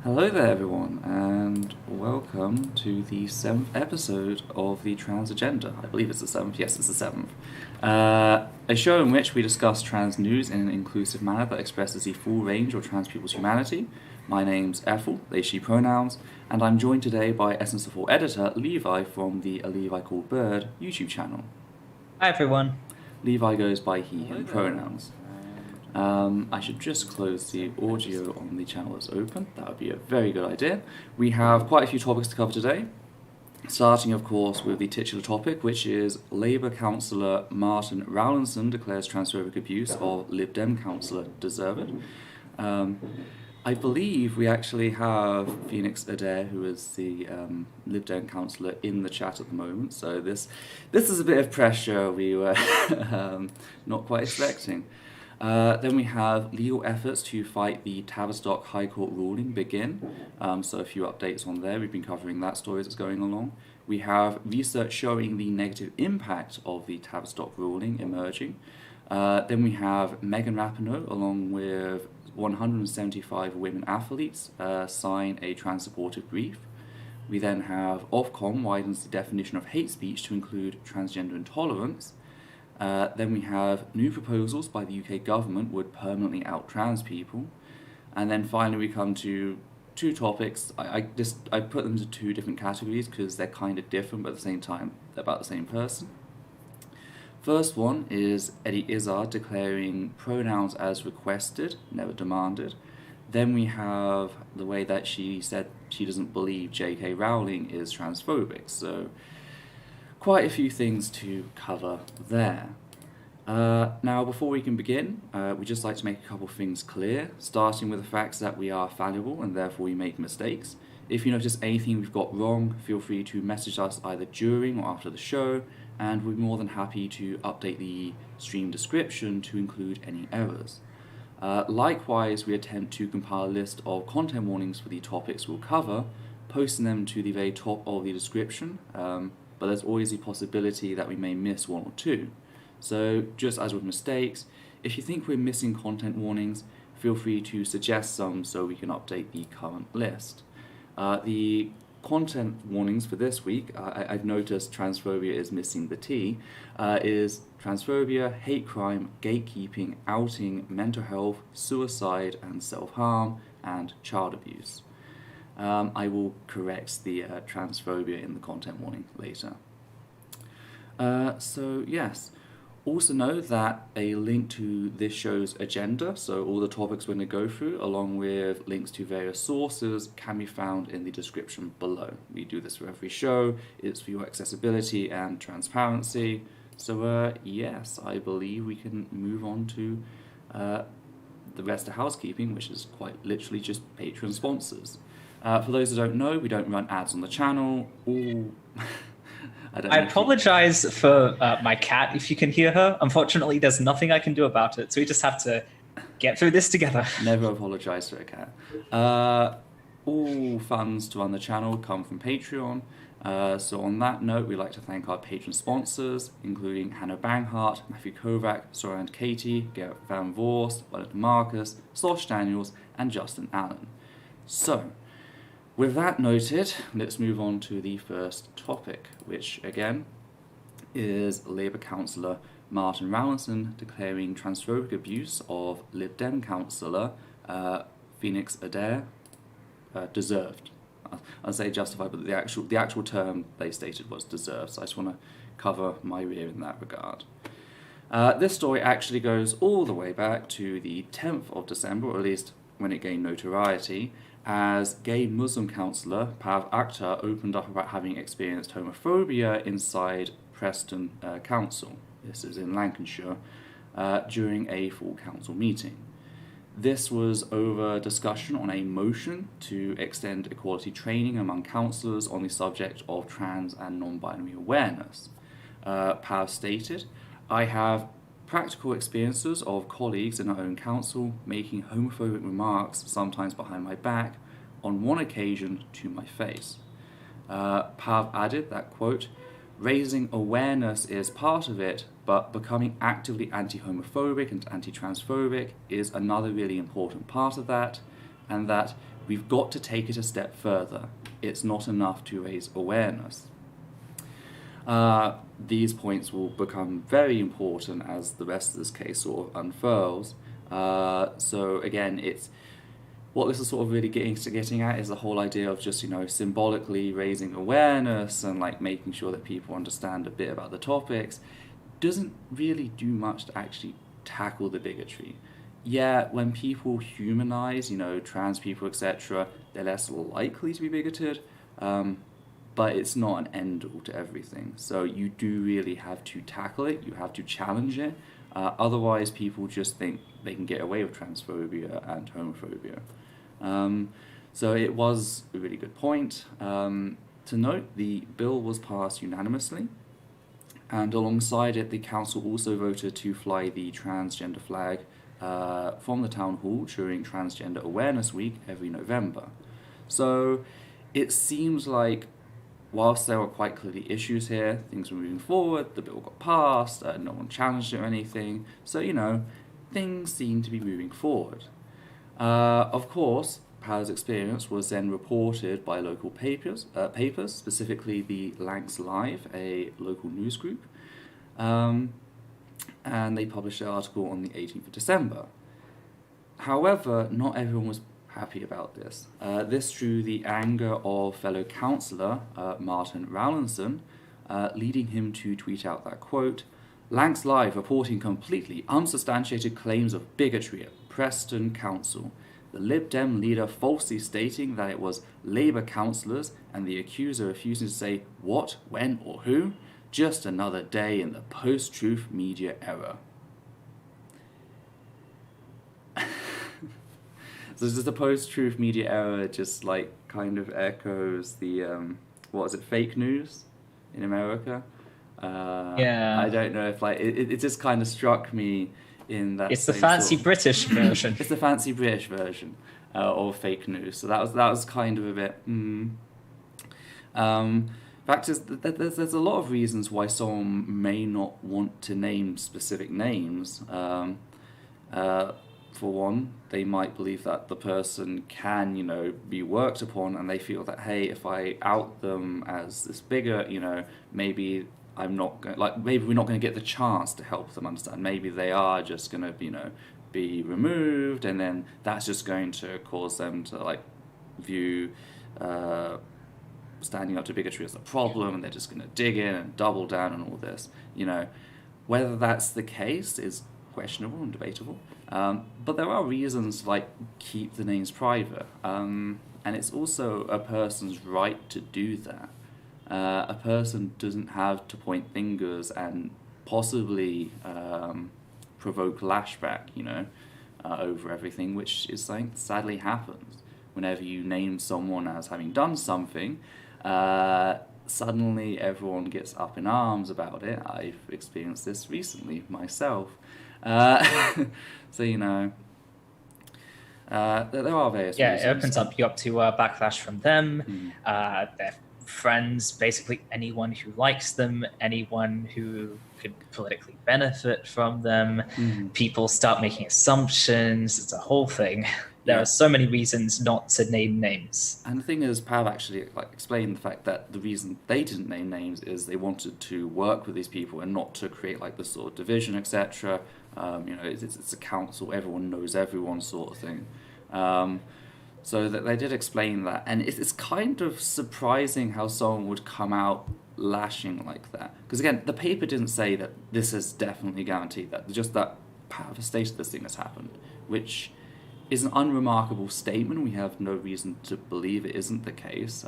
Hello there, everyone, and welcome to the 7th episode of the Trans Agenda. I believe it's the 7th. Yes, it's the 7th. A show in which we discuss trans news in an inclusive manner that expresses the full range of trans people's humanity. My name's Ethel, they, she pronouns, and I'm joined today by Essence of All editor Levi from the A Levi Called Bird YouTube channel. Hi everyone. Levi goes by he, him pronouns. I should just close the audio on the channel that's open. That would be a very good idea. We have quite a few topics to cover today, starting of course with the titular topic, which is Labour councillor Martyn Rawlinson declares transphobic abuse of Lib-Dem Cllr deserved. I believe we actually have Phoenix Adair, who is the Lib-Dem councillor, in the chat at the moment, so this is a bit of pressure we were not quite expecting. Then we have legal efforts to fight the Tavistock High Court ruling begin. So a few updates on there. We've been covering that story as it's going along. We have research showing the negative impact of the Tavistock ruling emerging. Then we have Megan Rapinoe, along with 175 women athletes, sign a trans-supportive brief. We then have Ofcom widens the definition of hate speech to include transgender intolerance. Then we have new proposals by the UK government would permanently out trans people. And then finally we come to two topics. I put them into two different categories because they're kind of different, but at the same time they're about the same person. First one is Izzard declaring pronouns as requested, never demanded. Then we have the way that she said she doesn't believe J.K. Rowling is transphobic. So quite a few things to cover there. Now, before we can begin, we'd just like to make a couple of things clear, starting with the fact that we are fallible and therefore we make mistakes. If you notice anything we've got wrong, feel free to message us either during or after the show, and we're more than happy to update the stream description to include any errors. Likewise, we attempt to compile a list of content warnings for the topics we'll cover, posting them to the very top of the description, but there's always the possibility that we may miss one or two. So, just as with mistakes, if you think we're missing content warnings, feel free to suggest some so we can update the current list. The content warnings for this week, I've noticed transphobia is missing the T, is transphobia, hate crime, gatekeeping, outing, mental health, suicide and self-harm, and child abuse. I will correct the transphobia in the content warning later. So yes, also know that a link to this show's agenda, so all the topics we're going to go through, along with links to various sources, can be found in the description below. We do this for every show. It's for your accessibility and transparency. So yes, I believe we can move on to the rest of housekeeping, which is quite literally just Patreon sponsors. For those who don't know, we don't run ads on the channel. I apologize for my cat if you can hear her. Unfortunately, there's nothing I can do about it, so we just have to get through this together. Never apologize for a cat. All funds to run the channel come from Patreon. So on that note, we'd like to thank our patron sponsors, including Hannah Banghart, Matthew Kovac, Sora and Katie, Garrett Van Vorst, Violet Marcus, Slosh Daniels, and Justin Allen. So, with that noted, let's move on to the first topic, which again is Labour councillor Martyn Rawlinson declaring transphobic abuse of Lib-Dem Cllr, Phoenix Adair, deserved. I'll say justified, but the actual term they stated was deserved, so I just want to cover my rear in that regard. This story actually goes all the way back to the 10th of December, or at least when it gained notoriety, as gay Muslim councillor Pav Akhtar opened up about having experienced homophobia inside Preston Council, this is in Lancashire, during a full council meeting. This was over discussion on a motion to extend equality training among councillors on the subject of trans and non-binary awareness. Pav stated, "I have practical experiences of colleagues in our own council making homophobic remarks, sometimes behind my back, on one occasion to my face." Pav added that, quote, "Raising awareness is part of it, but becoming actively anti-homophobic and anti-transphobic is another really important part of that, and that we've got to take it a step further. It's not enough to raise awareness. These points will become very important as the rest of this case sort of unfurls. So again, it's what this is sort of really getting at is the whole idea of just, symbolically raising awareness and like making sure that people understand a bit about the topics. Doesn't really do much to actually tackle the bigotry. Yeah, when people humanize, trans people, etc., they're less likely to be bigoted, but it's not an end-all to everything. So you do really have to tackle it, you have to challenge it, otherwise people just think they can get away with transphobia and homophobia. So it was a really good point. To note, the bill was passed unanimously, and alongside it, the council also voted to fly the transgender flag from the town hall during Transgender Awareness Week every November. So it seems like whilst there were quite clearly issues here, things were moving forward, the bill got passed, no one challenged it or anything, so things seem to be moving forward. Of course, Powell's experience was then reported by local papers, specifically the Lancs Live, a local news group, and they published an article on the 18th of December. However, not everyone was happy about this. This drew the anger of fellow councillor Martyn Rawlinson, leading him to tweet out that quote, "Lancs Live reporting completely unsubstantiated claims of bigotry at Preston Council. The Lib-Dem leader falsely stating that it was Labour councillors and the accuser refusing to say what, when or who. Just another day in the post-truth media era." So just the post-truth media era just like kind of echoes the, fake news in America? Yeah. I don't know if it just kind of struck me in that. It's the fancy British version. It's the fancy British version of fake news. So that was kind of a bit. Fact is, there's a lot of reasons why someone may not want to name specific names. For one, they might believe that the person can, be worked upon, and they feel that, hey, if I out them as this bigot, maybe I'm not maybe we're not going to get the chance to help them understand. Maybe they are just going to, be removed, and then that's just going to cause them to view standing up to bigotry as a problem, and they're just going to dig in and double down on all this. Whether that's the case is questionable and debatable, but there are reasons to keep the names private, and it's also a person's right to do that. A person doesn't have to point fingers and possibly provoke lashback, over everything, which is something that sadly happens. Whenever you name someone as having done something, suddenly everyone gets up in arms about it. I've experienced this recently myself. So, there are various reasons. It opens you up to backlash from them, their friends, basically anyone who likes them, anyone who could politically benefit from them. People start making assumptions. It's a whole thing. There are so many reasons not to name names. And the thing is, Pav actually explained the fact that the reason they didn't name names is they wanted to work with these people and not to create this sort of division, etc. It's a council, everyone knows everyone sort of thing. So that they did explain that, and it's kind of surprising how someone would come out lashing like that. Because again, the paper didn't say that this is definitely guaranteed, that just that Pav has stated this thing has happened, which is an unremarkable statement. We have no reason to believe it isn't the case,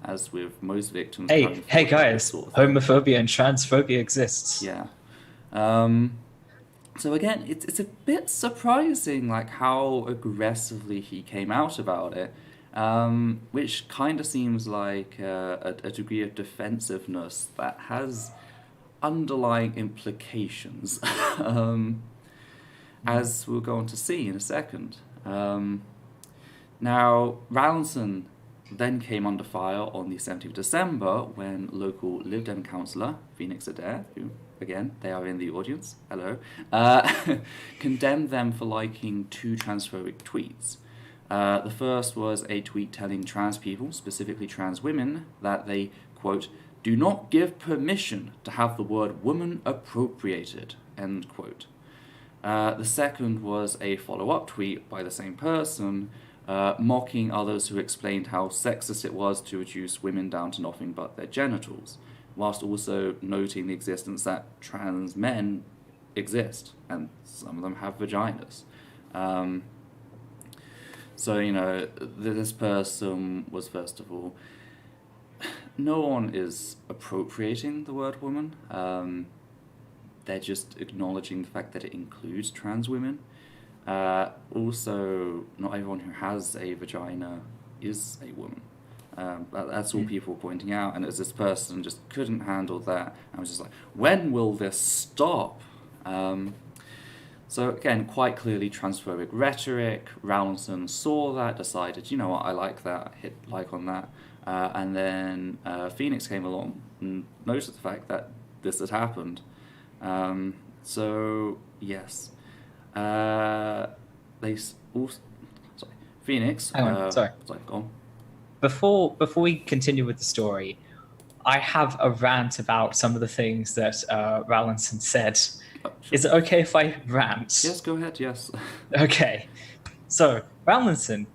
as with most victims. Hey guys, sort of homophobia and transphobia exists. Yeah. So again, it's a bit surprising, how aggressively he came out about it, which kind of seems like a degree of defensiveness that has underlying implications, as we'll go on to see in a second. Now, Rawlinson then came under fire on the 17th of December when local Lib-Dem councillor, Phoenix Adair, who, again, they are in the audience, hello, condemned them for liking 2 transphobic tweets. The first was a tweet telling trans people, specifically trans women, that they, quote, do not give permission to have the word woman appropriated, end quote. The second was a follow-up tweet by the same person, mocking others who explained how sexist it was to reduce women down to nothing but their genitals, whilst also noting the existence that trans men exist, and some of them have vaginas. So, you know, this person was, first of all, no one is appropriating the word woman. They're just acknowledging the fact that it includes trans women. Also, not everyone who has a vagina is a woman. That's all people were pointing out, and as this person just couldn't handle that, I was just like, when will this stop? So again, quite clearly transphobic rhetoric. Rawlinson saw that, decided, you know what, I like that, hit like on that. And then Phoenix came along and noticed the fact that this had happened. So, yes. They also... Sorry. Phoenix... Hang on, sorry, go on. Before we continue with the story, I have a rant about some of the things that Rawlinson said. Sure. Is it okay if I rant? Yes, go ahead, yes. Okay. So, Rawlinson,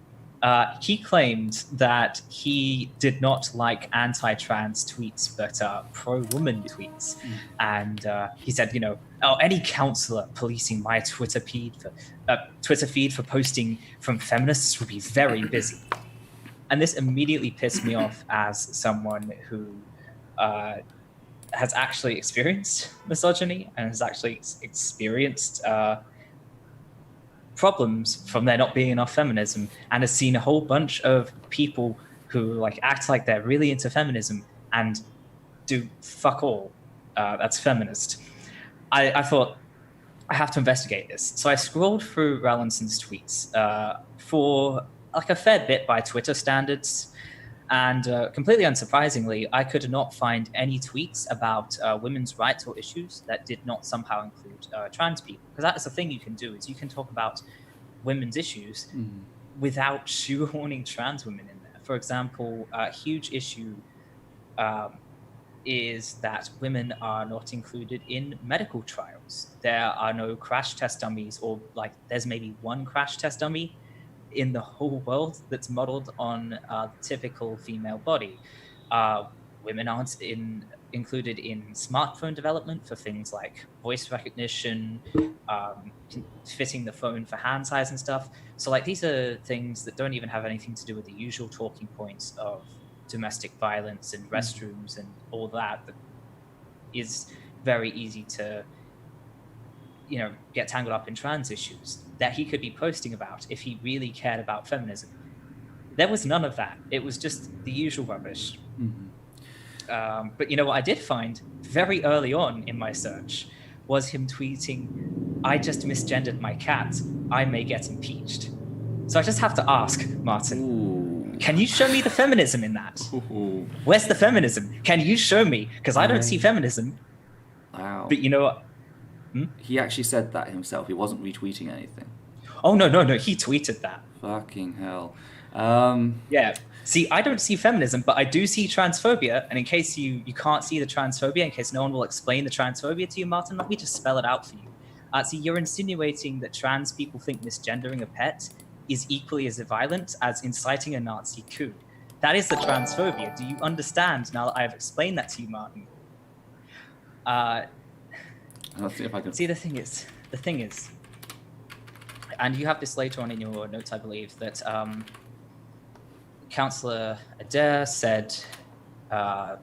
he claimed that he did not like anti-trans tweets, but pro-woman tweets. And he said, you know, any counsellor policing my Twitter feed for posting from feminists would be very busy. And this immediately pissed me off as someone who has actually experienced misogyny and has actually experienced problems from there not being enough feminism, and has seen a whole bunch of people who like act like they're really into feminism and do fuck all that's feminist. I thought, I have to investigate this. So I scrolled through Rawlinson's tweets for like a fair bit by Twitter standards, and completely unsurprisingly, I could not find any tweets about women's rights or issues that did not somehow include trans people. Because that is the thing you can do, is you can talk about women's issues without shoehorning trans women in there. For example, a huge issue is that women are not included in medical trials. There are no crash test dummies, or like there's maybe one crash test dummy in the whole world that's modeled on the typical female body. Women aren't included in smartphone development for things like voice recognition, fitting the phone for hand size and stuff. So like these are things that don't even have anything to do with the usual talking points of domestic violence and restrooms and all that is very easy to, you know, get tangled up in trans issues that he could be posting about if he really cared about feminism. There was none of that. It was just the usual rubbish. But you know what I did find very early on in my search was him tweeting, I just misgendered my cat. I may get impeached. So I just have to ask, Martyn, can you show me the feminism in that? Where's the feminism? Can you show me? Because I don't see feminism. Wow. But you know what? He actually said that himself. He wasn't retweeting anything. Oh, no. He tweeted that. Fucking hell. Yeah. See, I don't see feminism, but I do see transphobia. And in case you can't see the transphobia, in case no one will explain the transphobia to you, Martyn, let me just spell it out for you. See, you're insinuating that trans people think misgendering a pet is equally as violent as inciting a Nazi coup. That is the transphobia. Do you understand now that I have explained that to you, Martyn? Let's see if I can... See, the thing is, and you have this later on in your notes, I believe, that Councillor Adair said that,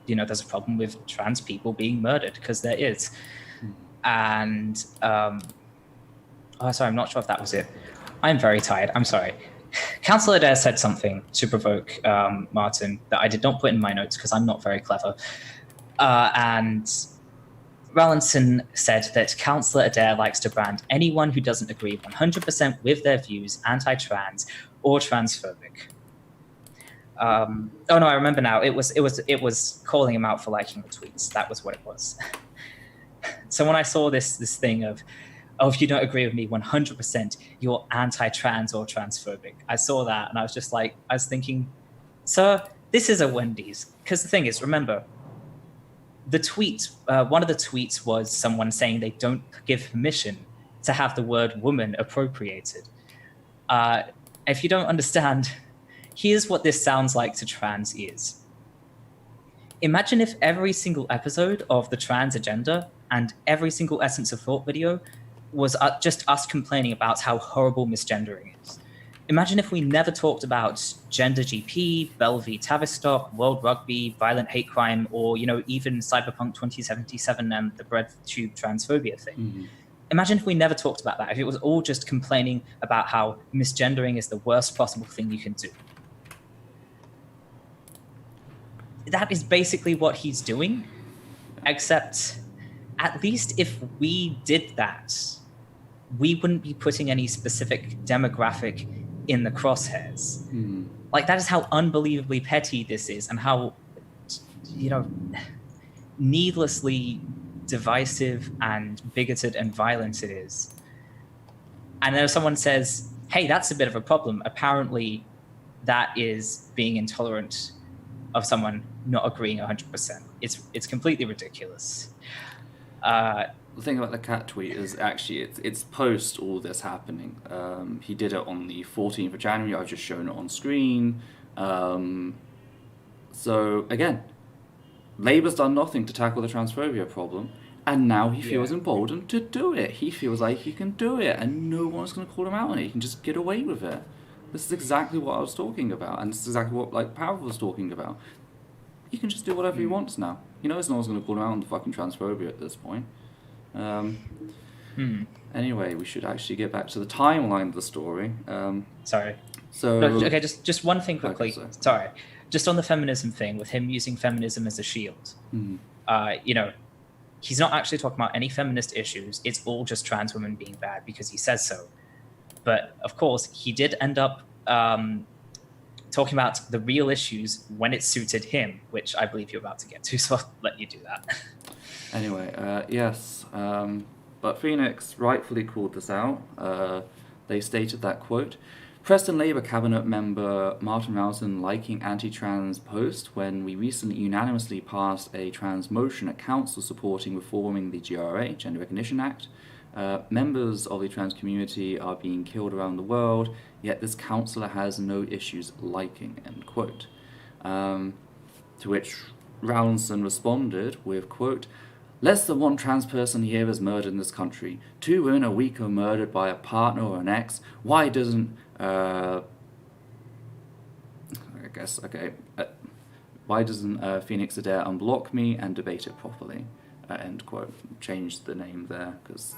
you know, there's a problem with trans people being murdered, because there is. And, sorry, I'm not sure if that was it. I'm very tired, I'm sorry. Councillor Adair said something to provoke Martyn that I did not put in my notes because I'm not very clever. And Rawlinson said that Councillor Adair likes to brand anyone who doesn't agree 100% with their views anti-trans or transphobic. Oh no, I remember now. It was calling him out for liking the tweets. That was what it was. So when I saw this thing of oh, if you don't agree with me 100%, you're anti-trans or transphobic. I saw that and I was just like, I was thinking, sir, this is a Wendy's. Because the thing is, remember, the tweet, one of the tweets was someone saying they don't give permission to have the word woman appropriated. If you don't understand, here's what this sounds like to trans ears. Imagine if every single episode of the Trans Agenda and every single Essence of Thought video was just us complaining about how horrible misgendering is. Imagine if we never talked about Gender GP, Bell v Tavistock, World Rugby, violent hate crime, or even Cyberpunk 2077 and the breadtube transphobia thing. Mm-hmm. Imagine if we never talked about that, if it was all just complaining about how misgendering is the worst possible thing you can do. That is basically what he's doing, except at least if we did that, we wouldn't be putting any specific demographic in the crosshairs. Mm. Like, that is how unbelievably petty this is and how, needlessly divisive and bigoted and violent it is. And then if someone says, hey, that's a bit of a problem, apparently that is being intolerant of someone not agreeing 100%. It's completely ridiculous. The thing about the cat tweet is actually it's post all this happening. He did it on the 14th of January. I've just shown it on screen. So again, Labour's done nothing to tackle the transphobia problem, and now he feels emboldened to do it. He feels like he can do it, and no one's going to call him out on it. He can just get away with it. This is exactly what I was talking about, and this is exactly what Powerful was talking about. He can just do whatever he wants now. He knows no one's going to call him out on the fucking transphobia at this point. Anyway, we should actually get back to the timeline of the story. Sorry. So no, okay, just one thing quickly. Okay, sorry. Just on the feminism thing, with him using feminism as a shield. He's not actually talking about any feminist issues. It's all just trans women being bad because he says so. But of course, he did end up talking about the real issues when it suited him, which I believe you're about to get to, so I'll let you do that. Anyway, yes, but Phoenix rightfully called this out. They stated that, quote, Preston Labour Cabinet member Martyn Rawlinson liking anti-trans post when we recently unanimously passed a trans motion at council supporting reforming the GRA, Gender Recognition Act. Members of the trans community are being killed around the world, yet this councillor has no issues liking, end quote. To which Rawlinson responded with, quote, less than one trans person a year is murdered in this country. 2 women a week are murdered by a partner or an ex. Why doesn't, why doesn't Phoenix Adair unblock me and debate it properly? End quote. Change the name there, because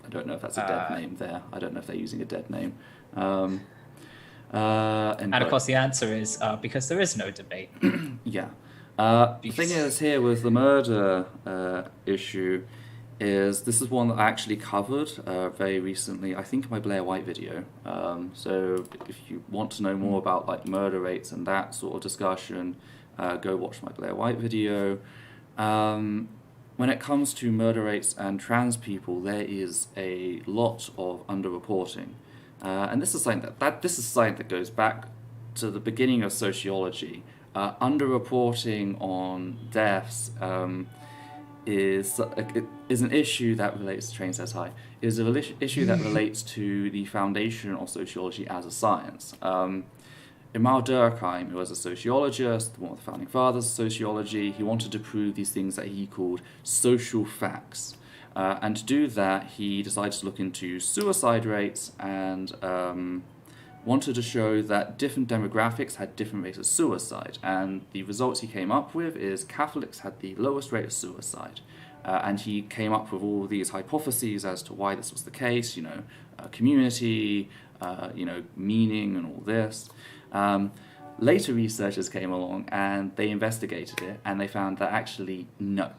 I don't know if that's a dead name there. I don't know if they're using a dead name. And of course the answer is because there is no debate. Yeah. The thing is here with the murder issue is this is one that I actually covered very recently, I think in my Blair White video. So if you want to know more about like murder rates and that sort of discussion, go watch my Blair White video. When it comes to murder rates and trans people, there is a lot of underreporting. And this is something that goes back to the beginning of sociology. Underreporting on deaths is an issue that relates to train says hi. Is an issue that relates to the foundation of sociology as a science. Imar Durkheim, who was a sociologist, one of the founding fathers of sociology, he wanted to prove these things that he called social facts. And to do that, he decided to look into suicide rates and wanted to show that different demographics had different rates of suicide. And the results he came up with is Catholics had the lowest rate of suicide. And he came up with all these hypotheses as to why this was the case, community, meaning and all this. Later researchers came along and they investigated it and they found that actually no.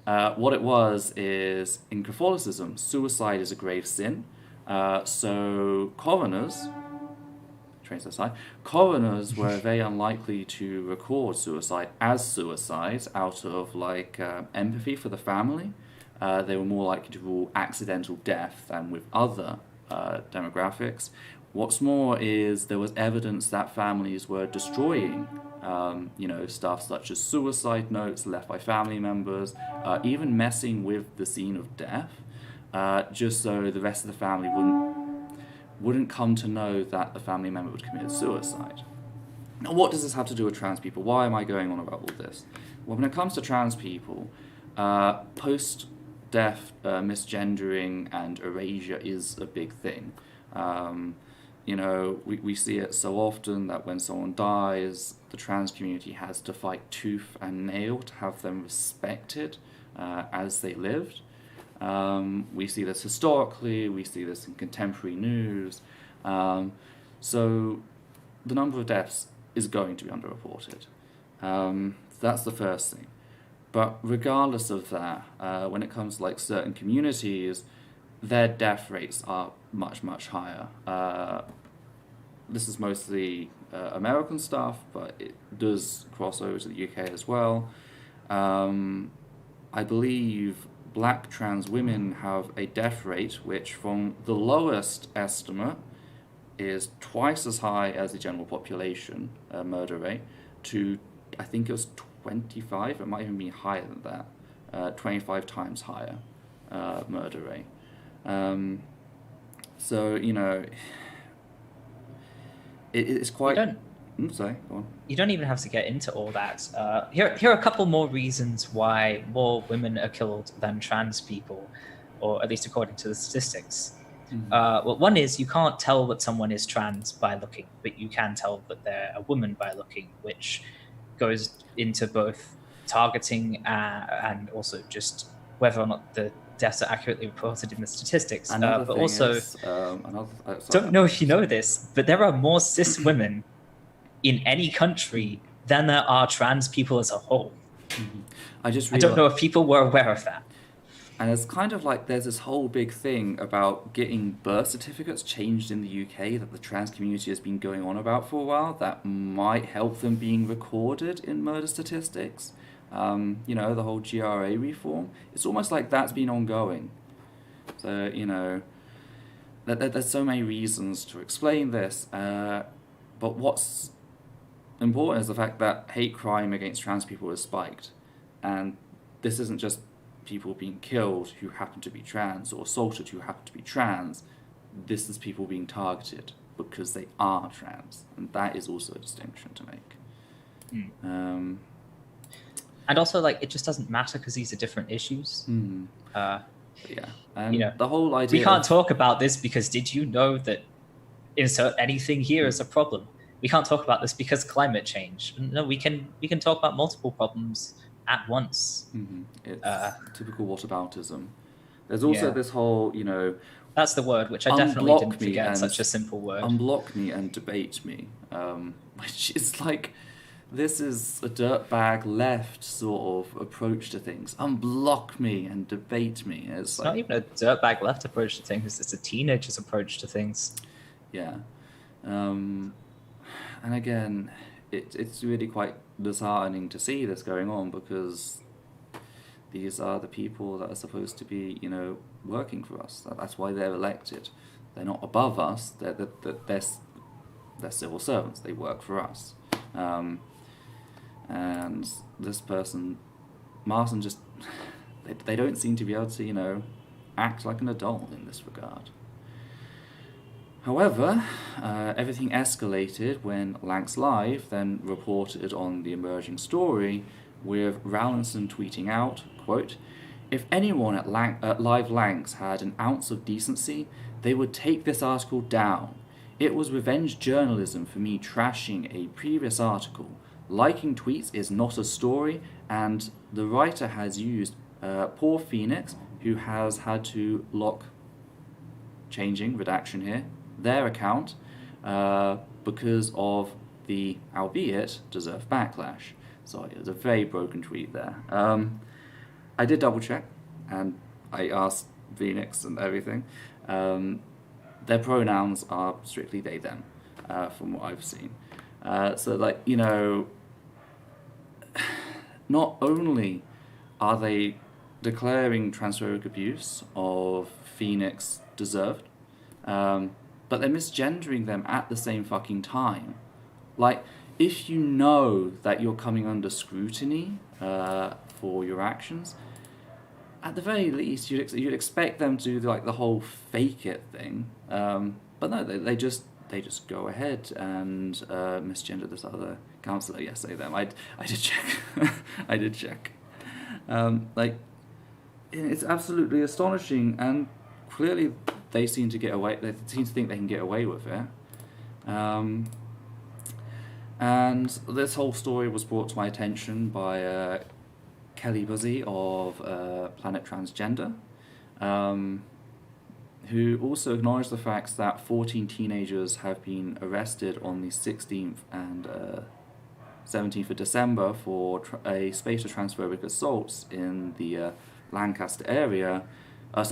What it was is, in Catholicism, suicide is a grave sin. So coroners were very unlikely to record suicide as suicides out of empathy for the family. they were more likely to rule accidental death than with other demographics. What's more is there was evidence that families were destroying, stuff such as suicide notes left by family members, even messing with the scene of death, just so the rest of the family wouldn't come to know that the family member had committed suicide. Now, what does this have to do with trans people? Why am I going on about all this? Well, when it comes to trans people, post-death misgendering and erasure is a big thing. We see it so often that when someone dies, the trans community has to fight tooth and nail to have them respected as they lived. We see this historically, we see this in contemporary news. So the number of deaths is going to be underreported. That's the first thing. But regardless of that, when it comes to like certain communities, their death rates are much, much higher. This is mostly American stuff, but it does cross over to the UK as well. I believe black trans women have a death rate which, from the lowest estimate, is twice as high as the general population murder rate, to, I think it was 25, it might even be higher than that, 25 times higher murder rate. It's quite... Sorry, go on. You don't even have to get into all that. Here are a couple more reasons why more women are killed than trans people, or at least according to the statistics. Well, one is you can't tell that someone is trans by looking, but you can tell that they're a woman by looking, which goes into both targeting and also just whether or not the deaths are accurately reported in the statistics. But also, don't know if you know this, but there are more cis women in any country than there are trans people as a whole. I don't know if people were aware of that. And it's kind of like there's this whole big thing about getting birth certificates changed in the UK that the trans community has been going on about for a while that might help them being recorded in murder statistics. The whole GRA reform. It's almost like that's been ongoing. So, there's so many reasons to explain this. But what's important is the fact that hate crime against trans people has spiked. And this isn't just people being killed who happen to be trans or assaulted who happen to be trans. This is people being targeted because they are trans. And that is also a distinction to make. And also, it just doesn't matter because these are different issues. And the whole idea... We can't talk about this because did you know that insert anything here is a problem? We can't talk about this because climate change. No, we can talk about multiple problems at once. It's typical whataboutism. There's also this whole, that's the word, which I definitely didn't forget, such a simple word. Unblock me and debate me. Which is like, this is a dirtbag left sort of approach to things. Unblock me and debate me. It's not even a dirtbag left approach to things, it's a teenager's approach to things. Yeah. And again, it's really quite disheartening to see this going on because these are the people that are supposed to be, working for us. That's why they're elected. They're not above us. They're civil servants. They work for us. And this person, Martyn, just they don't seem to be able to, act like an adult in this regard. However, everything escalated when Lancs Live then reported on the emerging story, with Rawlinson tweeting out, quote, "If anyone at Live Lancs had an ounce of decency, they would take this article down. It was revenge journalism for me trashing a previous article. Liking tweets is not a story, and the writer has used poor Phoenix, who has had to lock," changing redaction here, "their account because of the, albeit, deserved backlash." Sorry, it was a very broken tweet there. I did double check, and I asked Phoenix and everything. Their pronouns are strictly they, them, from what I've seen. Not only are they declaring transphobic abuse of Phoenix deserved, but they're misgendering them at the same fucking time. Like, if you know that you're coming under scrutiny for your actions, at the very least, you'd expect them to do like the whole fake it thing. But no, they just go ahead and misgender this other counsellor. Yes, say them. I did check. I did check. Like, it's absolutely astonishing, and clearly they seem to get away. They seem to think they can get away with it. And this whole story was brought to my attention by Kelly Buzzy of Planet Transgender, who also acknowledged the facts that 14 teenagers have been arrested on the 16th and 17th of December for a spate of transphobic assaults in the Lancaster area,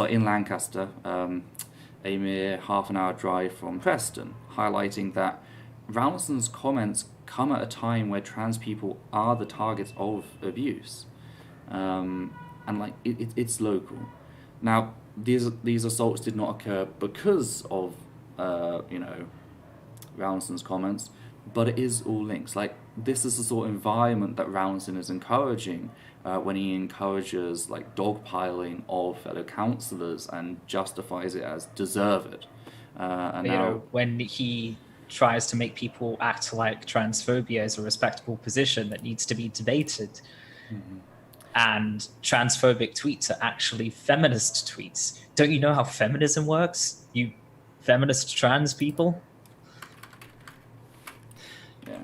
in Lancaster, a mere half an hour drive from Preston, highlighting that Rawlinson's comments come at a time where trans people are the targets of abuse. And like it's local. Now these assaults did not occur because of Rawlinson's comments, but it is all linked. Like, this is the sort of environment that Rowlinson is encouraging when he encourages like dogpiling of fellow counsellors and justifies it as deserved. And now, when he tries to make people act like transphobia is a respectable position that needs to be debated. Mm-hmm. And transphobic tweets are actually feminist tweets. Don't you know how feminism works, you feminist trans people? Yeah.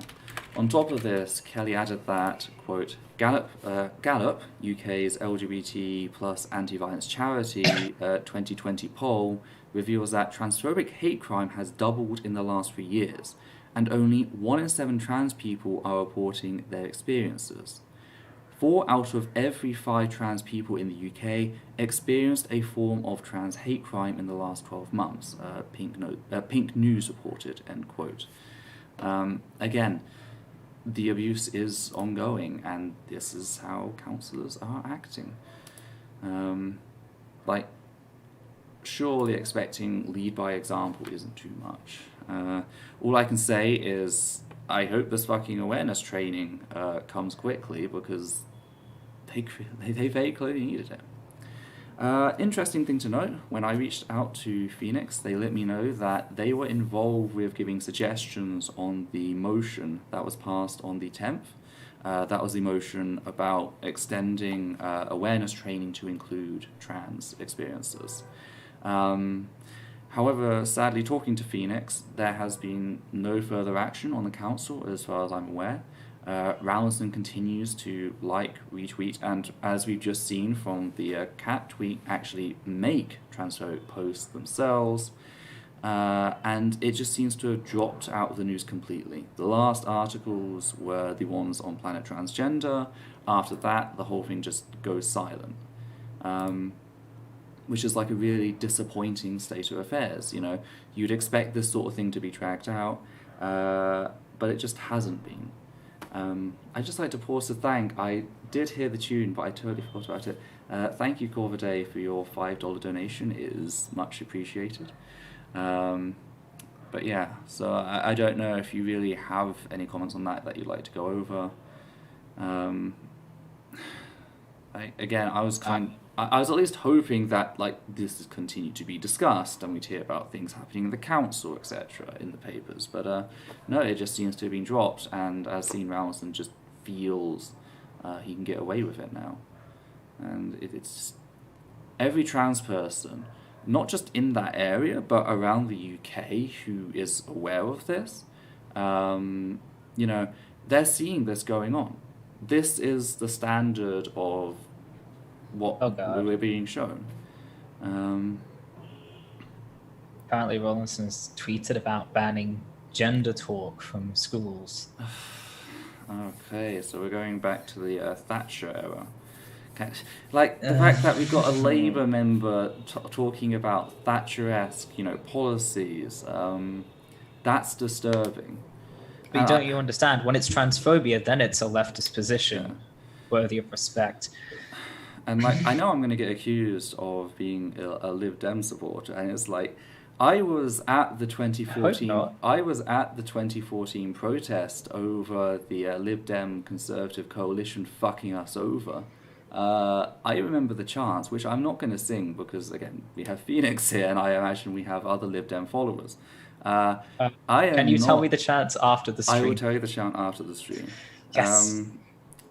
On top of this, Kelly added that, quote, Gallup, UK's LGBT plus anti-violence charity 2020 poll reveals that transphobic hate crime has doubled in the last 3 years, and only 1 in 7 trans people are reporting their experiences. 4 out of every 5 trans people in the UK experienced a form of trans hate crime in the last 12 months, Pink News reported, end quote. Again, the abuse is ongoing, and this is how counsellors are acting. Surely expecting lead by example isn't too much. All I can say is I hope this fucking awareness training comes quickly, because they very clearly needed it. Interesting thing to note, when I reached out to Phoenix, they let me know that they were involved with giving suggestions on the motion that was passed on the 10th. That was the motion about extending awareness training to include trans experiences. However, sadly, talking to Phoenix, there has been no further action on the council as far as I'm aware. Rawlinson continues to like, retweet, and as we've just seen from the cat tweet, actually make transphobic posts themselves, and it just seems to have dropped out of the news completely. The last articles were the ones on Planet Transgender. After that, the whole thing just goes silent, which is like a really disappointing state of affairs. You know, you'd expect this sort of thing to be dragged out, but it just hasn't been. I'd just like to pause to thank, I did hear the tune, but I totally forgot about it. Thank you, Corvaday, for your $5 donation. It is much appreciated. But yeah, so I don't know if you really have any comments on that you'd like to go over. I was at least hoping that like this has continued to be discussed and we'd hear about things happening in the council, etc., in the papers. But no, it just seems to have been dropped, and as seen, Rawlinson just feels he can get away with it now. And it's every trans person, not just in that area, but around the UK, who is aware of this, they're seeing this going on. This is the standard of what we're being shown. Apparently Rawlinson's tweeted about banning gender talk from schools. Okay, so we're going back to the Thatcher era. Like, the fact that we've got a Labour member talking about Thatcher-esque, policies, that's disturbing. But don't you understand? When it's transphobia, then it's a leftist position worthy of respect. And like, I know I'm going to get accused of being a Lib-Dem supporter, and it's like, I was at the 2014. I was at the 2014 protest over the Lib-Dem Conservative coalition fucking us over. I remember the chants, which I'm not going to sing because again we have Phoenix here, and I imagine we have other Lib-Dem followers. Can you tell me the chants after the stream? I will tell you the chant after the stream. Yes.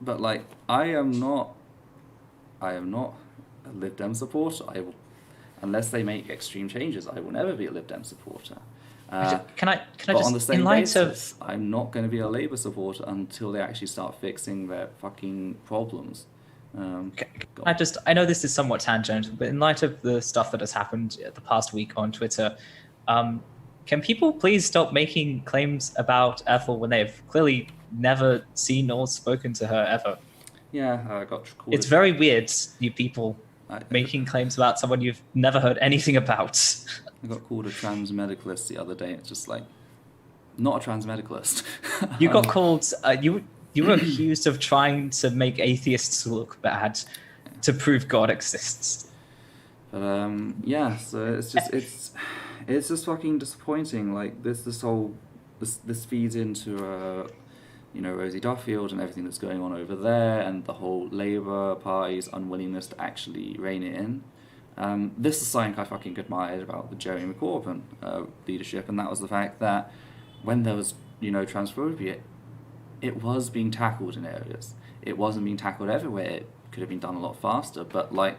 But like, I am not a Lib-Dem supporter. Unless they make extreme changes, I will never be a Lib-Dem supporter. Can I but just, on the same in light basis, I'm not going to be a Labour supporter until they actually start fixing their fucking problems. I know this is somewhat tangential, but in light of the stuff that has happened the past week on Twitter, can people please stop making claims about Ethel when they've clearly never seen or spoken to her ever? Yeah, I got called. It's very weird, you people making claims about someone you've never heard anything about. I got called a trans medicalist the other day. It's just like, not a trans medicalist. You got called. You were accused of trying to make atheists look bad to prove God exists. But yeah, so it's just fucking disappointing. Like this feeds into Rosie Duffield and everything that's going on over there, and the whole Labour Party's unwillingness to actually rein it in. This is something I fucking admired about the Jeremy Corbyn leadership, and that was the fact that when there was transphobia, it was being tackled in areas. It wasn't being tackled everywhere. It could have been done a lot faster. But like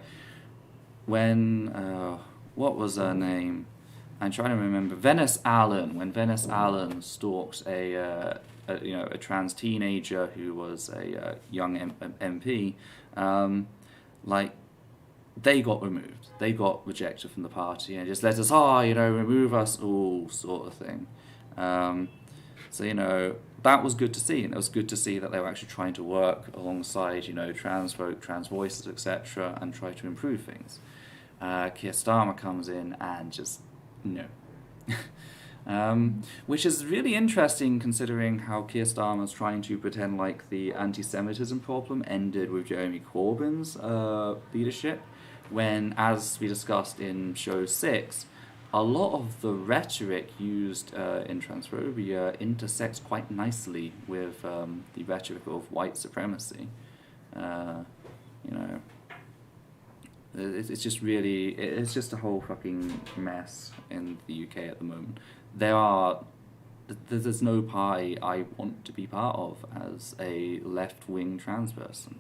when what was her name? I'm trying to remember. Venice Allen. When Venice Allen stalked a trans teenager who was a young MP, like they got removed. They got rejected from the party and just let us, remove us all, sort of thing. So that was good to see, and it was good to see that they were actually trying to work alongside trans folk, trans voices, etc., and try to improve things. Keir Starmer comes in and just which is really interesting considering how Keir Starmer's trying to pretend like the anti-Semitism problem ended with Jeremy Corbyn's leadership, when, as we discussed in show 6, a lot of the rhetoric used in transphobia intersects quite nicely with the rhetoric of white supremacy. It's just a whole fucking mess in the UK at the moment. There's no party I want to be part of as a left-wing trans person.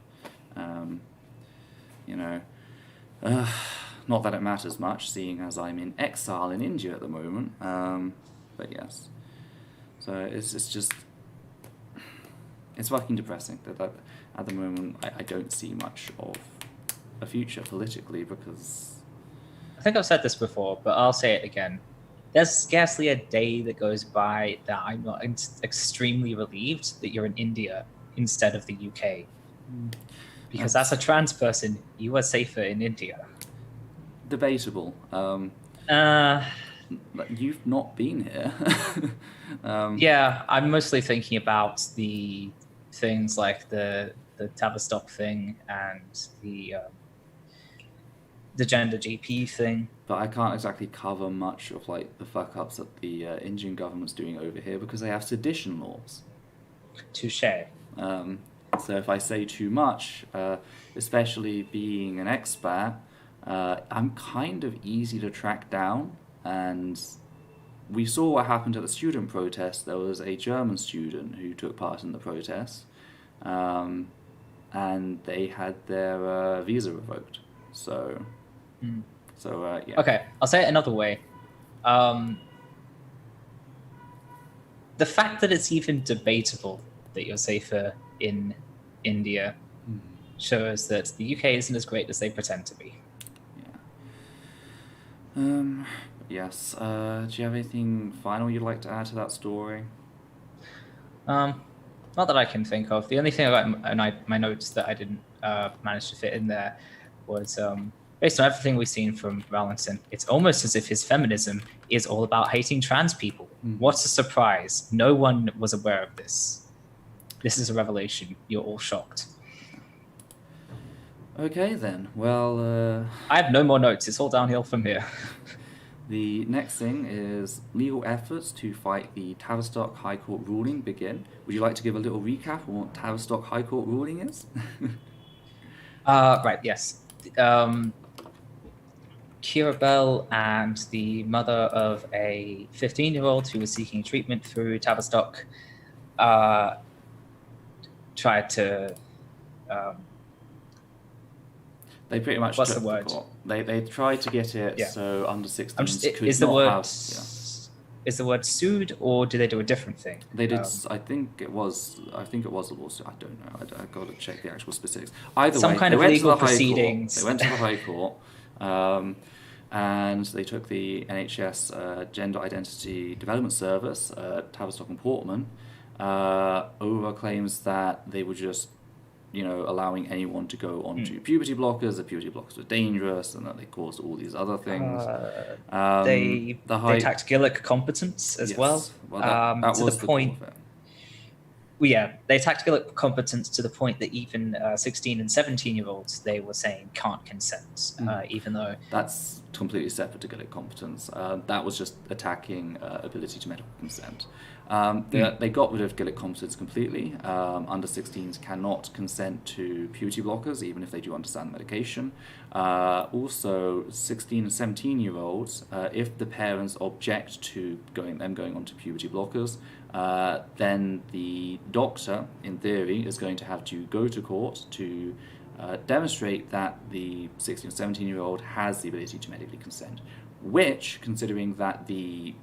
Not that it matters much, seeing as I'm in exile in India at the moment. But yes, so it's fucking depressing that at the moment I don't see much of a future politically, because I think I've said this before, but I'll say it again. There's scarcely a day that goes by that I'm not extremely relieved that you're in India instead of the UK. Because as a trans person, you are safer in India. Debatable. You've not been here. Yeah, I'm mostly thinking about the things like the Tavistock thing and the gender GP thing. But I can't exactly cover much of like the fuck ups that the Indian government's doing over here because they have sedition laws. Touché. So if I say too much, especially being an expat, I'm kind of easy to track down, and we saw what happened at the student protest. There was a German student who took part in the protest, and they had their visa revoked. So yeah. Okay, I'll say it another way. The fact that it's even debatable that you're safer in India shows that the UK isn't as great as they pretend to be. Yeah. Yes. Do you have anything final you'd like to add to that story? Not that I can think of. The only thing I got in my notes that I didn't manage to fit in there was based on everything we've seen from Rawlinson, it's almost as if his feminism is all about hating trans people. What's a surprise? No one was aware of this. This is a revelation. You're all shocked. Okay then. Well, I have no more notes. It's all downhill from here. the next thing is legal efforts to fight the Tavistock High Court ruling begin. Would you like to give a little recap on what Tavistock High Court ruling is? Right, yes. Kirabel and the mother of a 15-year-old who was seeking treatment through Tavistock tried to... they pretty much what's took the word? court. They tried to get it so under 16s could is the not word have... Is the word sued, or did they do a different thing? They did. I think it was a lawsuit. I don't know. I got to check the actual specifics. Either Some way, kind they of went legal to the proceedings. High Court. They went to the High Court, and they took the NHS Gender Identity Development Service, Tavistock and Portman, over claims that they were just, allowing anyone to go onto puberty blockers. The puberty blockers were dangerous, and that they caused all these other things. They attacked Gillick competence as well. That to was the point. Well, yeah, they attacked Gillick competence to the point that even 16 and 17-year-olds they were saying can't consent, even though that's completely separate to Gillick competence. That was just attacking ability to medical consent. They got rid of Gillick competence completely. Under 16s cannot consent to puberty blockers, even if they do understand medication. Also, 16 and 17-year-olds, if the parents object to going onto puberty blockers, then the doctor, in theory, is going to have to go to court to demonstrate that the 16 or 17-year-old has the ability to medically consent, which, considering that the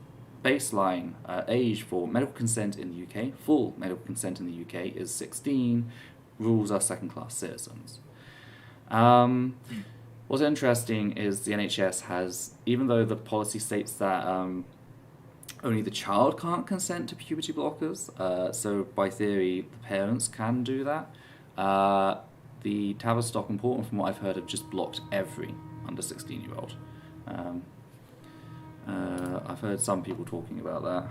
baseline age for medical consent in the UK, full medical consent in the UK, is 16, rules are second-class citizens. What's interesting is the NHS has, even though the policy states that only the child can't consent to puberty blockers, so by theory the parents can do that, the Tavistock and Portman, from what I've heard, have just blocked every under 16-year-old. I've heard some people talking about that.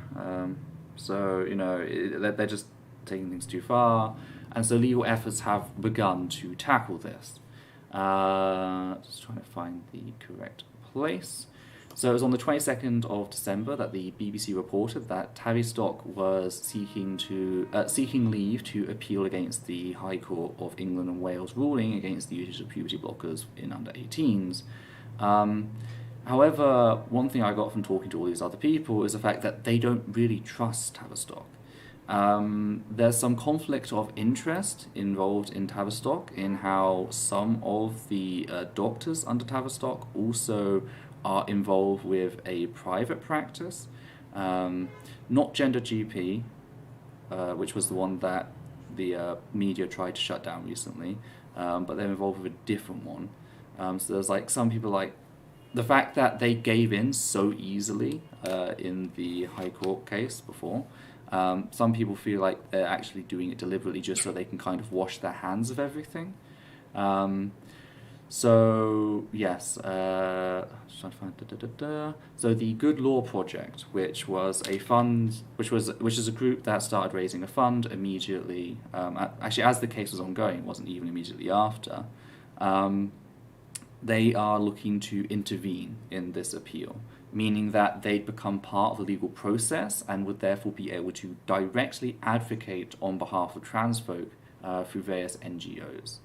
So, they're just taking things too far. And so legal efforts have begun to tackle this. Just trying to find the correct place. So it was on the 22nd of December that the BBC reported that Tavistock was seeking leave to appeal against the High Court of England and Wales ruling against the use of puberty blockers in under 18s. However, one thing I got from talking to all these other people is the fact that they don't really trust Tavistock. There's some conflict of interest involved in Tavistock in how some of the doctors under Tavistock also are involved with a private practice, not Gender GP, which was the one that the media tried to shut down recently, but they're involved with a different one. So there's some people the fact that they gave in so easily in the High Court case before. Some people feel like they're actually doing it deliberately just so they can kind of wash their hands of everything. So yes, just trying to find So the Good Law Project, which was a fund, which is a group that started raising a fund immediately. Actually, as the case was ongoing, it wasn't even immediately after. They are looking to intervene in this appeal, meaning that they'd become part of the legal process and would therefore be able to directly advocate on behalf of trans folk through various NGOs.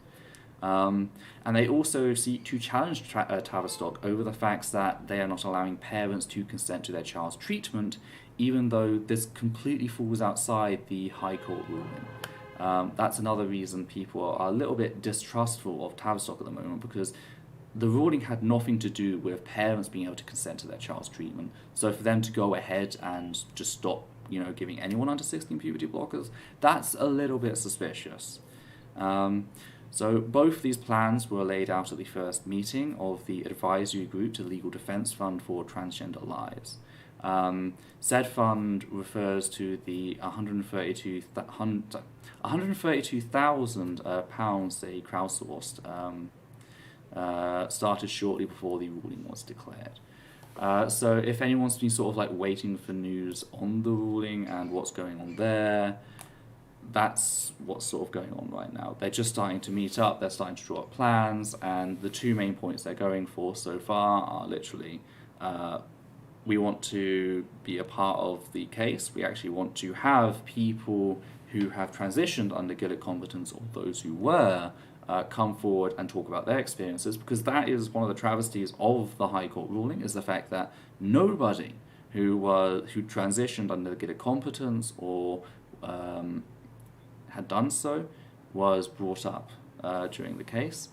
And they also seek to challenge Tavistock over the facts that they are not allowing parents to consent to their child's treatment, even though this completely falls outside the High Court ruling. That's another reason people are a little bit distrustful of Tavistock at the moment, because the ruling had nothing to do with parents being able to consent to their child's treatment. So for them to go ahead and just stop, giving anyone under 16 puberty blockers, that's a little bit suspicious. So both these plans were laid out at the first meeting of the advisory group to the Legal Defence Fund for Transgender Lives. Said fund refers to the £132,000 they crowdsourced, started shortly before the ruling was declared. So if anyone's been sort of waiting for news on the ruling and what's going on there, that's what's sort of going on right now. They're just starting to meet up, they're starting to draw up plans, and the two main points they're going for so far are literally, we want to be a part of the case, we actually want to have people who have transitioned under Gillett competence, or those who were, come forward and talk about their experiences, because that is one of the travesties of the High Court ruling, is the fact that nobody who transitioned under the Gillett competence or had done so was brought up during the case.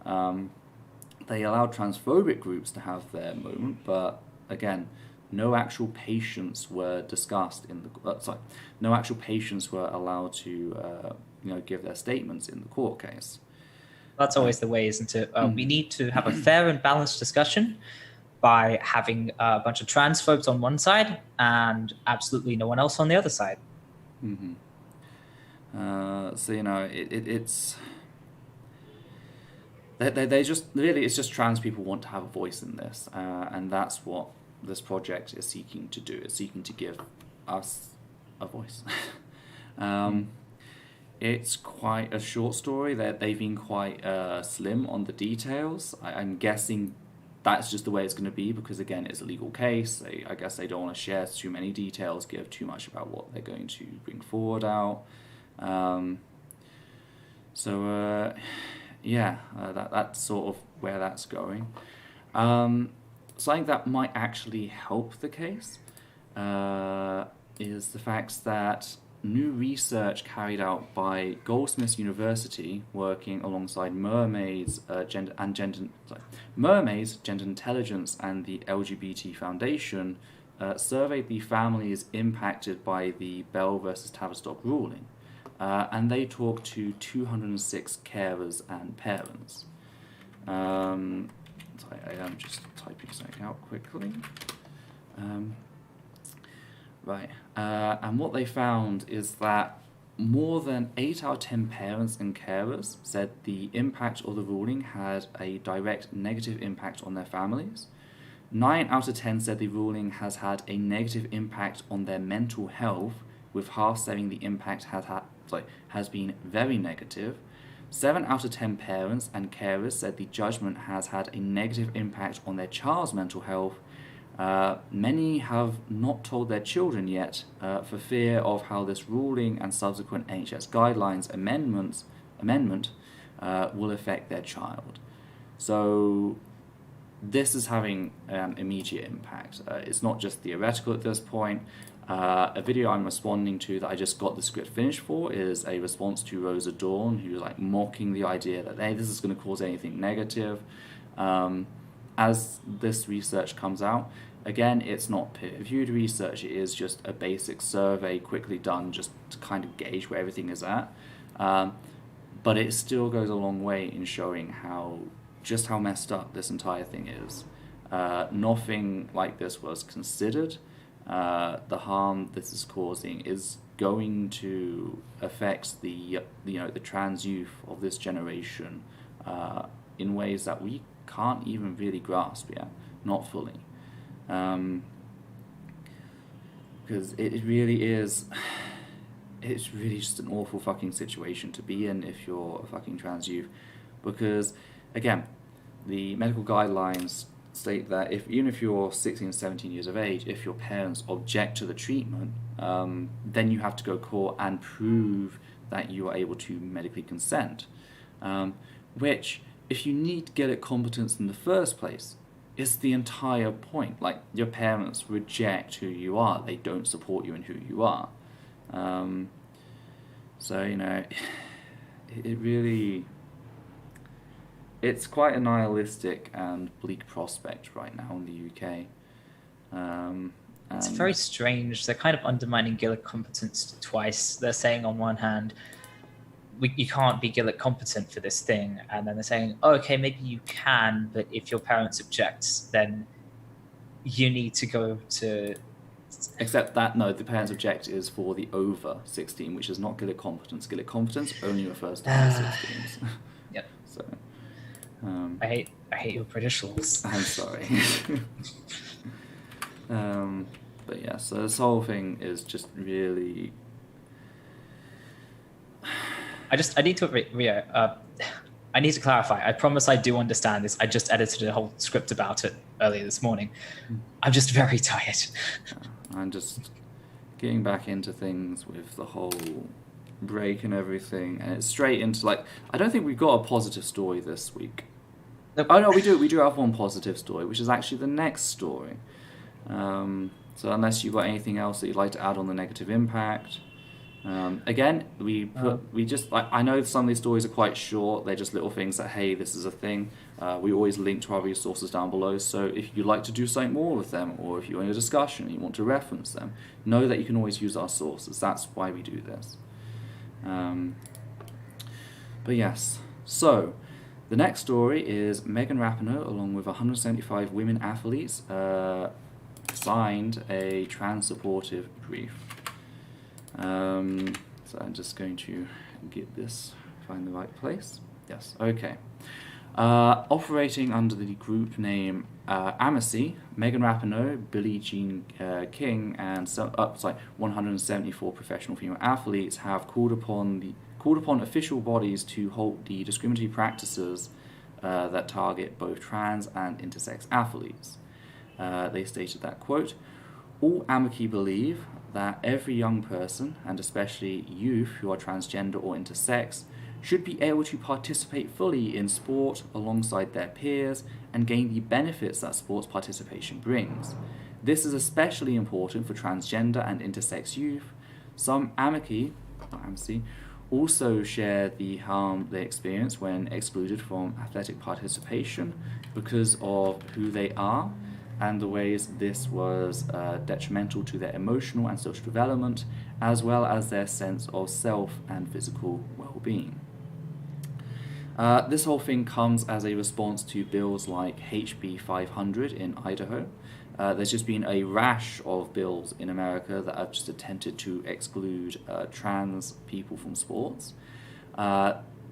They allowed transphobic groups to have their moment, but again, no actual patients were discussed in the no actual patients were allowed to give their statements in the court case. That's always the way, isn't it? We need to have a fair and balanced discussion by having a bunch of transphobes on one side and absolutely no one else on the other side. Mm-hmm. It's they just really, it's just trans people want to have a voice in this, and that's what this project is seeking to do. It's seeking to give us a voice. It's quite a short story. They've been quite slim on the details. I'm guessing that's just the way it's going to be, because again, it's a legal case. I guess they don't want to share too many details, give too much about what they're going to bring forward out. That's sort of where that's going. Something that might actually help the case is the fact that new research carried out by Goldsmiths University, working alongside Mermaids, Gender Intelligence, and the LGBT Foundation, surveyed the families impacted by the Bell versus Tavistock ruling, and they talked to 206 carers and parents. I am just typing something out quickly. And what they found is that more than 8 out of 10 parents and carers said the impact of the ruling had a direct negative impact on their families. 9 out of 10 said the ruling has had a negative impact on their mental health, with half saying the impact has been very negative. 7 out of 10 parents and carers said the judgment has had a negative impact on their child's mental health. Many have not told their children yet, for fear of how this ruling and subsequent NHS guidelines amendment will affect their child. So this is having an immediate impact. It's not just theoretical at this point. A video I'm responding to that I just got the script finished for is a response to Rosa Dawn, who's mocking the idea that, hey, this is going to cause anything negative. As this research comes out, again, it's not peer-reviewed research, it is just a basic survey quickly done just to kind of gauge where everything is at. But it still goes a long way in showing how messed up this entire thing is. Nothing like this was considered. The harm this is causing is going to affect the trans youth of this generation in ways that we can't even really grasp yet, not fully, because it really is. It's really just an awful fucking situation to be in if you're a fucking trans youth, because again, the medical guidelines state that even if you're 16 or 17 years of age, if your parents object to the treatment, then you have to go court and prove that you are able to medically consent, which, if you need Gillett competence in the first place, is the entire point. Your parents reject who you are, they don't support you in who you are. It really, it's quite a nihilistic and bleak prospect right now in the UK. It's very strange. They're kind of undermining Gillett competence twice. They're saying on one hand, you can't be Gillett competent for this thing, and then they're saying, oh, okay, maybe you can, but if your parents object, then you need to go to... Except that, no, the parents object is for the over 16, which is not Gillett competence. Gillett competence only refers to under 16s. Yep. So, I hate your British laws. I'm sorry. But yeah, so this whole thing is just really... I need to I need to clarify. I promise I do understand this. I just edited a whole script about it earlier this morning. I'm just very tired. I'm just getting back into things with the whole break and everything, and it's straight into like, I don't think we've got a positive story this week. Nope. Oh no, we do have one positive story, which is actually the next story. So unless you've got anything else that you'd like to add on the negative impact. Again, I know some of these stories are quite short. They're just little things that, hey, this is a thing. We always link to our resources down below. So if you'd like to do something more with them, or if you're in a discussion and you want to reference them, know that you can always use our sources. That's why we do this. But yes, so the next story is Megan Rapinoe, along with 175 women athletes, signed a trans-supportive brief. So I'm just going to find the right place. Yes, okay. Operating under the group name Amici, Megan Rapinoe, Billie Jean King, and 174 professional female athletes have called upon official bodies to halt the discriminatory practices that target both trans and intersex athletes. They stated that, quote, "All Amici believe that every young person, and especially youth who are transgender or intersex, should be able to participate fully in sport alongside their peers and gain the benefits that sports participation brings. This is especially important for transgender and intersex youth. Some Amici also share the harm they experience when excluded from athletic participation because of who they are, and the ways this was detrimental to their emotional and social development, as well as their sense of self and physical well-being." This whole thing comes as a response to bills like HB 500 in Idaho. There's just been a rash of bills in America that have just attempted to exclude trans people from sports.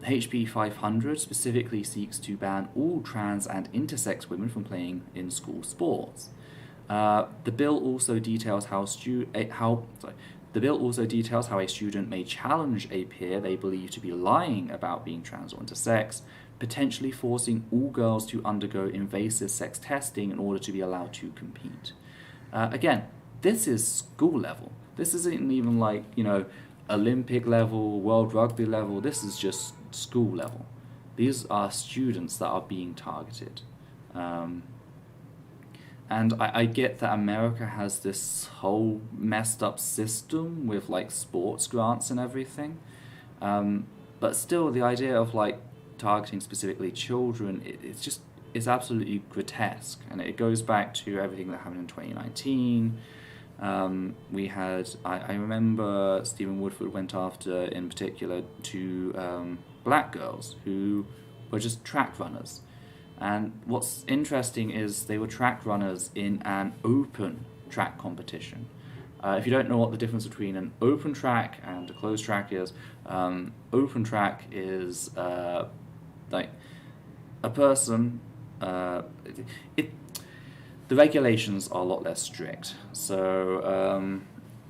HB 500 specifically seeks to ban all trans and intersex women from playing in school sports. The bill also details how a student may challenge a peer they believe to be lying about being trans or intersex, potentially forcing all girls to undergo invasive sex testing in order to be allowed to compete. Again, this is school level. This isn't even like, Olympic level, World Rugby level. This is just school level. These are students that are being targeted. And I get that America has this whole messed up system with like sports grants and everything. But still, the idea of like targeting specifically children, it's absolutely grotesque. And it goes back to everything that happened in 2019. I remember Stephen Woodford went after, in particular, two black girls who were just track runners. And what's interesting is they were track runners in an open track competition. If you don't know what the difference between an open track and a closed track is, open track is like a person. The regulations are a lot less strict. So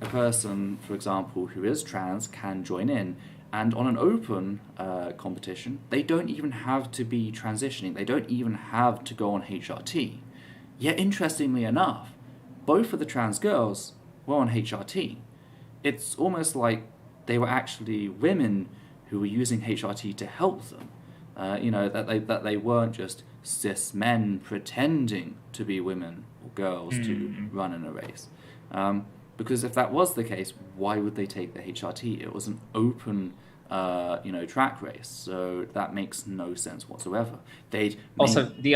a person, for example, who is trans can join in. And on an open competition, they don't even have to be transitioning. They don't even have to go on HRT. Yet, interestingly enough, both of the trans girls were on HRT. It's almost like they were actually women who were using HRT to help them. That they weren't just cis men pretending to be women or girls to run in a race. Because if that was the case, why would they take the HRT? It was an open, track race, so that makes no sense whatsoever. The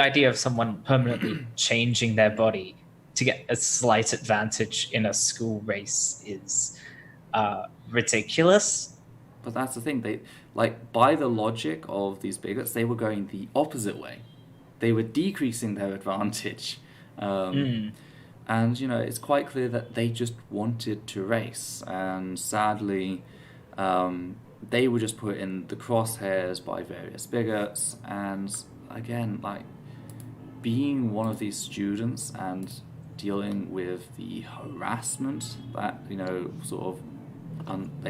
idea of someone permanently changing their body to get a slight advantage in a school race is ridiculous. But that's the thing. They by the logic of these bigots, they were going the opposite way. They were decreasing their advantage. And, it's quite clear that they just wanted to race. And sadly, they were just put in the crosshairs by various bigots. And again, being one of these students and dealing with the harassment that, they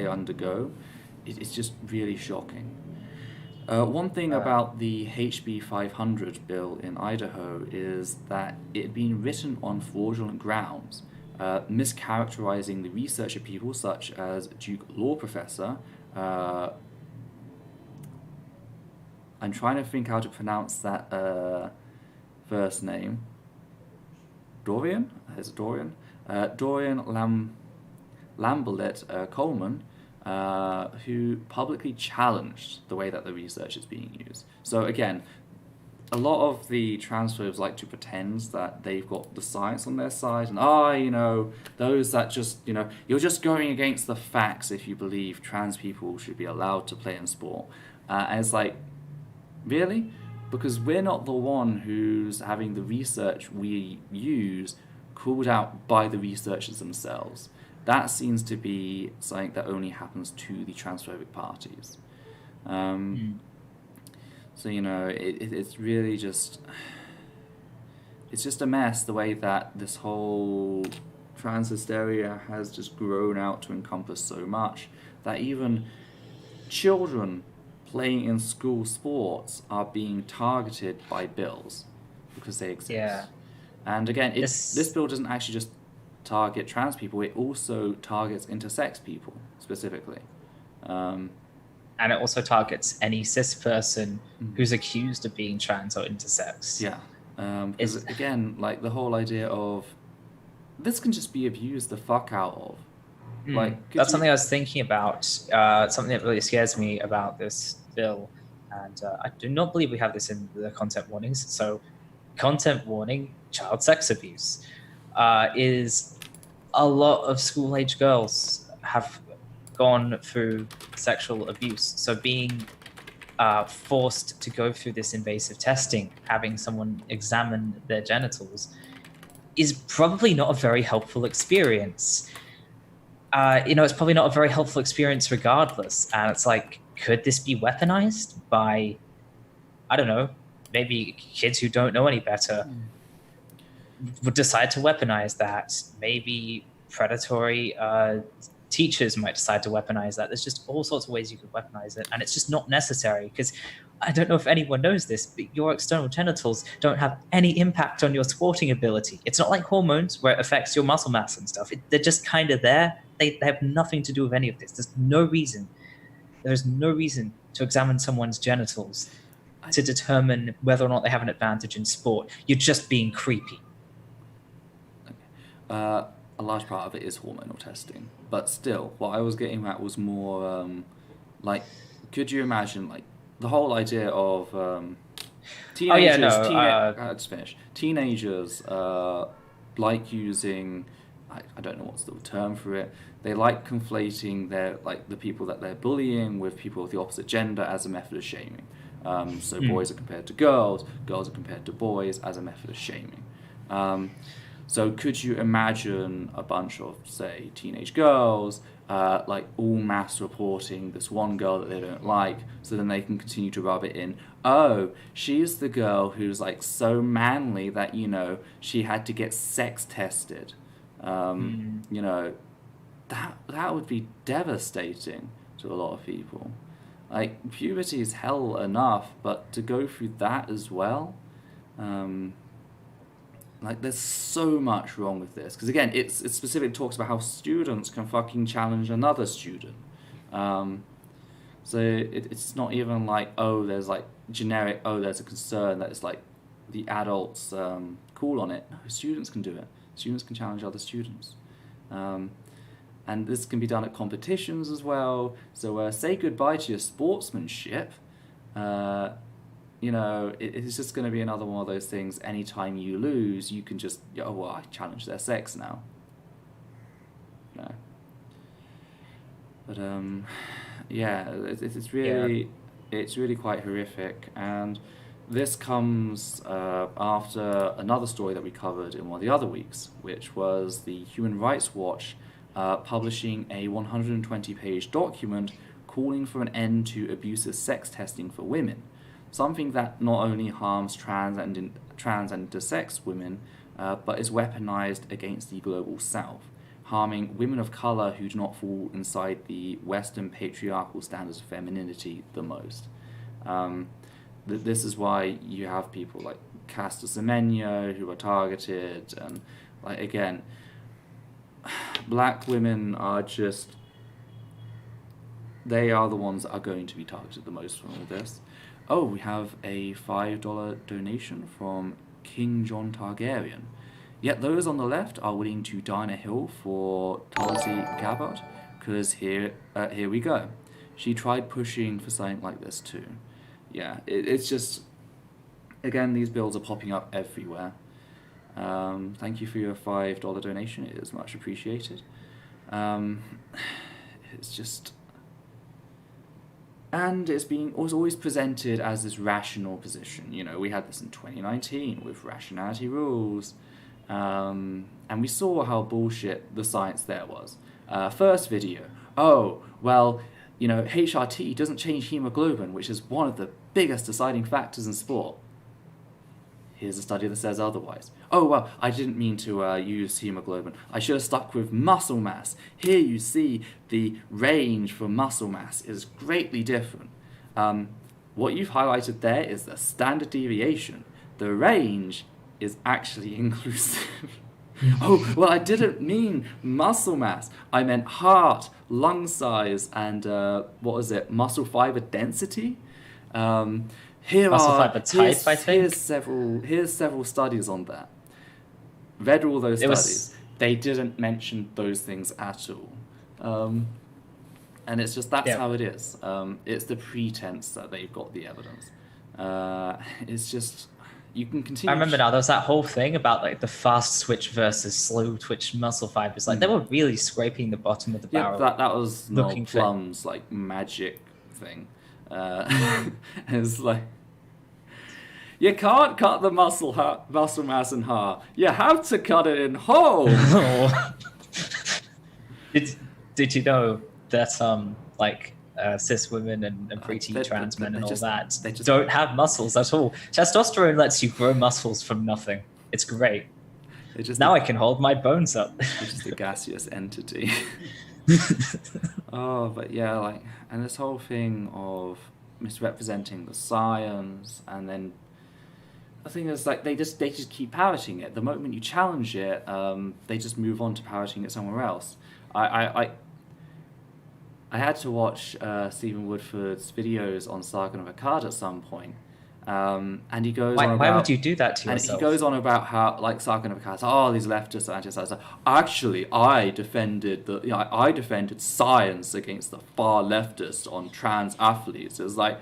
undergo it's just really shocking. One thing about the HB 500 bill in Idaho is that it had been written on fraudulent grounds, mischaracterizing the research of people such as Duke law professor. I'm trying to think how to pronounce that first name. Dorian? Is it Dorian? Dorian Lamberlet Coleman, who publicly challenged the way that the research is being used. So again, a lot of the transphobes like to pretend that they've got the science on their side, and those that just, you're just going against the facts if you believe trans people should be allowed to play in sport. And it's like, really? Because we're not the one who's having the research we use called out by the researchers themselves. That seems to be something that only happens to the transphobic parties. So, it's really just... It's just a mess, the way that this whole trans hysteria has just grown out to encompass so much, that even children playing in school sports are being targeted by bills because they exist. Yeah. And again, this bill doesn't actually just target trans people, it also targets intersex people specifically. And it also targets any cis person who's accused of being trans or intersex. Yeah. Because again, like the whole idea of this can just be abused the fuck out of. That's something I was thinking about. Something that really scares me about this bill, and I do not believe we have this in the content warnings. So, content warning: child sex abuse is a lot of school-age girls have gone through sexual abuse. So being forced to go through this invasive testing, having someone examine their genitals, is probably not a very helpful experience. It's probably not a very helpful experience regardless. And it's like, could this be weaponized by, I don't know, maybe kids who don't know any better would decide to weaponize that. Maybe predatory teachers might decide to weaponize that. There's just all sorts of ways you could weaponize it. And it's just not necessary, because I don't know if anyone knows this, but your external genitals don't have any impact on your sporting ability. It's not like hormones where it affects your muscle mass and stuff. They're just kind of there. They have nothing to do with any of this. There's no reason to examine someone's genitals to determine whether or not they have an advantage in sport. You're just being creepy. A large part of it is hormonal testing. But still, what I was getting at was more, could you imagine, the whole idea of teenagers like using, I don't know what's the term for it, they like conflating their, the people that they're bullying with people of the opposite gender as a method of shaming. So boys are compared to girls are compared to boys as a method of shaming. So could you imagine a bunch of, say, teenage girls, all mass reporting this one girl that they don't like, so then they can continue to rub it in, oh, she's the girl who's, so manly that, she had to get sex tested. That would be devastating to a lot of people. Puberty is hell enough, but to go through that as well... there's so much wrong with this. Because, again, it specifically talks about how students can fucking challenge another student. So it's not even there's, generic, there's a concern that it's, the adults call on it. No, students can do it. Students can challenge other students. And this can be done at competitions as well. So say goodbye to your sportsmanship. It's just going to be another one of those things. Anytime you lose, you can just, I challenge their sex now. No. But, it's really quite horrific. And this comes after another story that we covered in one of the other weeks, which was the Human Rights Watch publishing a 120-page document calling for an end to abusive sex testing for women. Something that not only harms trans and intersex women, but is weaponized against the global south. harming women of colour who do not fall inside the Western patriarchal standards of femininity the most. This is why you have people like Caster Semenya who are targeted, and like again, black women are just, they are the ones that are going to be targeted the most from all this. Oh, we have a $5 donation from King John Targaryen. Yet those on the left are willing to die on a hill for Tulsi Gabbard, because here we go. She tried pushing for something like this too. Yeah, it's just, again, these bills are popping up everywhere. Thank you for your $5 donation. It is much appreciated. It's just, and it's always presented as this rational position. You know, we had this in 2019 with rationality rules, and we saw how bullshit the science there was. First video, oh, well, you know, HRT doesn't change hemoglobin, which is one of the biggest deciding factors in sport. Here's a study that says otherwise. Oh, well, I didn't mean to use hemoglobin. I should have stuck with muscle mass. Here you see the range for muscle mass is greatly different. What you've highlighted there is the standard deviation. The range is actually inclusive. Oh, well, I didn't mean muscle mass. I meant heart, lung size, and muscle fiber density. Here's several studies on that. Read all those studies. They didn't mention those things at all. And it's just, that's how it is. It's the pretense that they've got the evidence. It's just, you can continue. I remember now, there was that whole thing about like the fast twitch versus slow twitch muscle fibers. Like they were really scraping the bottom of the barrel. That was Noel Plum's like magic thing. It's like, you can't cut the muscle mass in half. You have to cut it in whole. Did you know that cis women and preteen trans men and all that don't have muscles at all? Testosterone lets you grow muscles from nothing. It's great. Now I can hold my bones up. It's just a gaseous entity. Oh, but yeah, like, and this whole thing of misrepresenting the science, and then the thing is, like, they just keep parroting it. The moment you challenge it, they just move on to parroting it somewhere else. I had to watch Stephen Woodford's videos on Sargon of Akkad at some point. And he goes on about... Why would you do that to yourself? And he goes on about how, like, Sargon of Akkad, these leftists are anti-science. Actually, I defended science against the far leftists on trans athletes. It was like,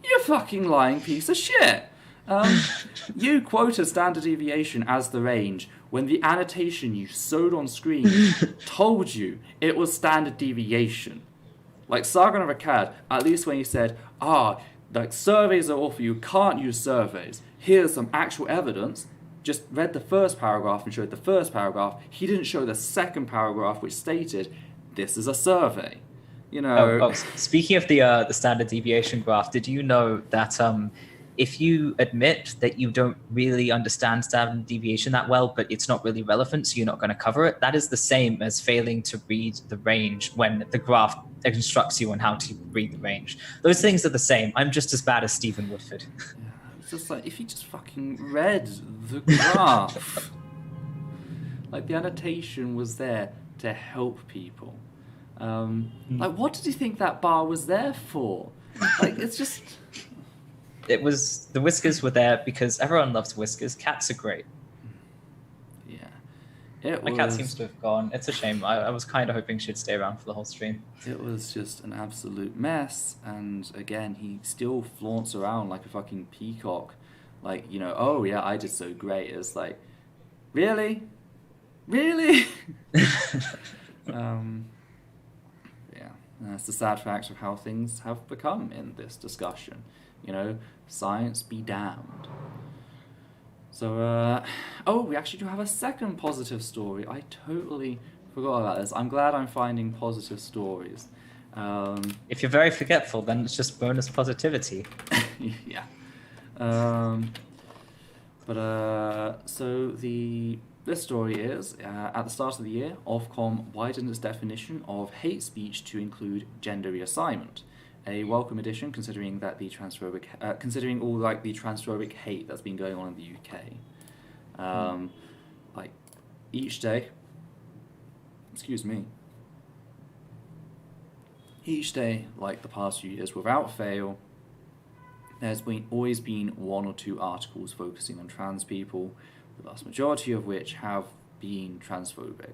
you fucking lying piece of shit. You quoted standard deviation as the range when the annotation you showed on screen told you it was standard deviation. Like Sargon of Akkad, at least when he said, like, surveys are awful, you can't use surveys. Here's some actual evidence. Just read the first paragraph and showed the first paragraph. He didn't show the second paragraph, which stated, this is a survey. You know. Speaking of the standard deviation graph, did you know that if you admit that you don't really understand standard deviation that well, but it's not really relevant, so you're not going to cover it, that is the same as failing to read the range when the graph instructs you on how to read the range. Those things are the same. I'm just as bad as Stephen Woodford. Yeah, it's just like, if you just fucking read the graph. Like, the annotation was there to help people. Like, what did you think that bar was there for? Like, it's just... It was, the whiskers were there because everyone loves whiskers. Cats are great. Yeah. My cat seems to have gone. It's a shame. I was kind of hoping she'd stay around for the whole stream. It was just an absolute mess. And again, he still flaunts around like a fucking peacock. Like, you know, oh yeah, I did so great. It's like, really? Really? Yeah. And that's the sad fact of how things have become in this discussion. You know, science be damned. So, we actually do have a second positive story. I totally forgot about this. I'm glad I'm finding positive stories. If you're very forgetful, then it's just bonus positivity. Yeah. So the this story is, at the start of the year, Ofcom widened its definition of hate speech to include gender reassignment. A welcome addition, considering that the considering all like the transphobic hate that's been going on in the UK. Like each day, each day, like the past few years, without fail, there's always been one or two articles focusing on trans people, the vast majority of which have been transphobic.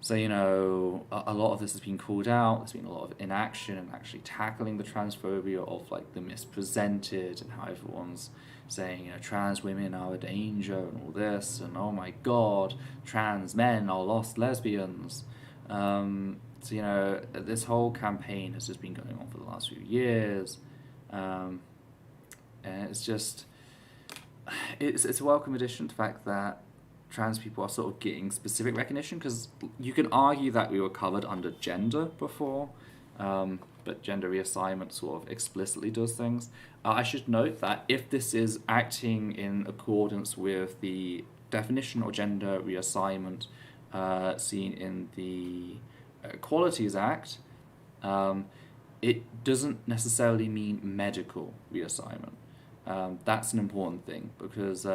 So, you know, a lot of this has been called out. There's been a lot of inaction and actually tackling the transphobia of like the mispresented and how everyone's saying, you know, trans women are a danger and all this, and oh my god, trans men are lost lesbians. So, you know, this whole campaign has just been going on for the last few years. And it's just, it's a welcome addition to the fact that trans people are sort of getting specific recognition, because you can argue that we were covered under gender before, but gender reassignment sort of explicitly does things. I should note that if this is acting in accordance with the definition of gender reassignment seen in the Equalities Act, it doesn't necessarily mean medical reassignment. That's an important thing, because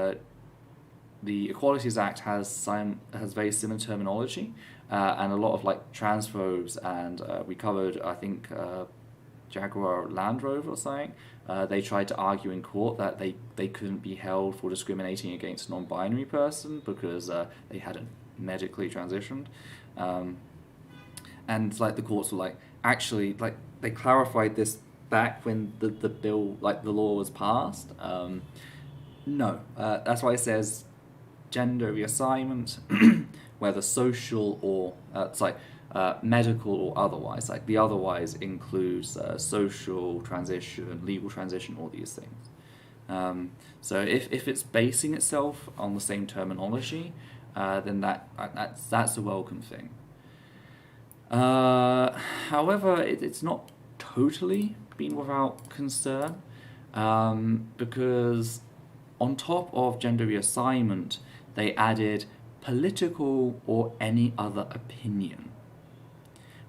the Equalities Act has very similar terminology, and a lot of like transphobes, and we covered, I think, Jaguar Land Rover or something. They tried to argue in court that they couldn't be held for discriminating against a non-binary person because they hadn't medically transitioned, and like the courts were like, actually, like they clarified this back when the bill, like the law was passed. No, that's why it says gender reassignment, whether social or medical or otherwise. Like the otherwise includes social transition, legal transition, all these things. So if it's basing itself on the same terminology, then that's a welcome thing. However, it's not totally been without concern, because on top of gender reassignment, they added political or any other opinion,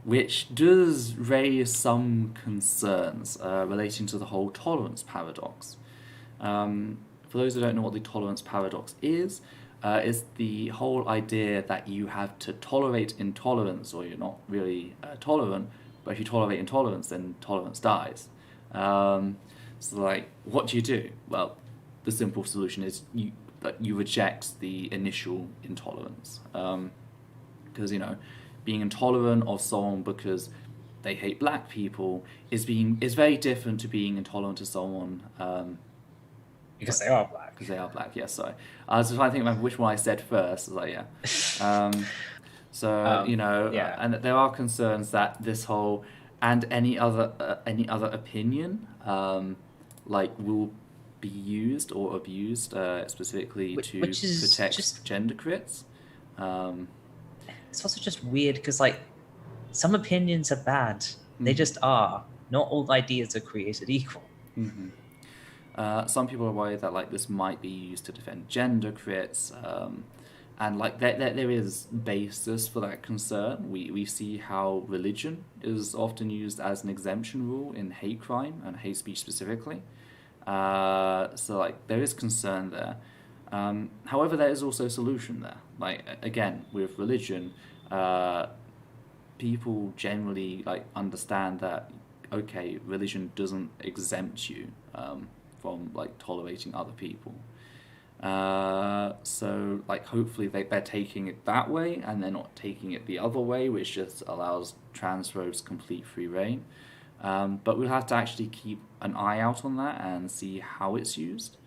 which does raise some concerns relating to the whole tolerance paradox. For those who don't know what the tolerance paradox is the whole idea that you have to tolerate intolerance, or you're not really tolerant, but if you tolerate intolerance, then tolerance dies. So like, what do? Well, the simple solution is you reject the initial intolerance, because you know, being intolerant of someone because they hate black people is very different to being intolerant to someone because they are black. Because they are black, yes. Sorry, I was trying to think about which one I said first. I was like, yeah. You know, yeah. And there are concerns that this whole and any other opinion like will be used or abused specifically to protect gender crits. It's also just weird because like some opinions are bad. They just are. Not all ideas are created equal. Mm-hmm. Some people are worried that like this might be used to defend gender crits, and like there is basis for that concern. We see how religion is often used as an exemption rule in hate crime and hate speech specifically. So like there is concern there. However, there is also a solution there. Like again, with religion, people generally like understand that okay, religion doesn't exempt you from like tolerating other people. So like hopefully they're taking it that way and they're not taking it the other way, which just allows transphobes complete free reign. But we'll have to actually keep an eye out on that and see how it's used.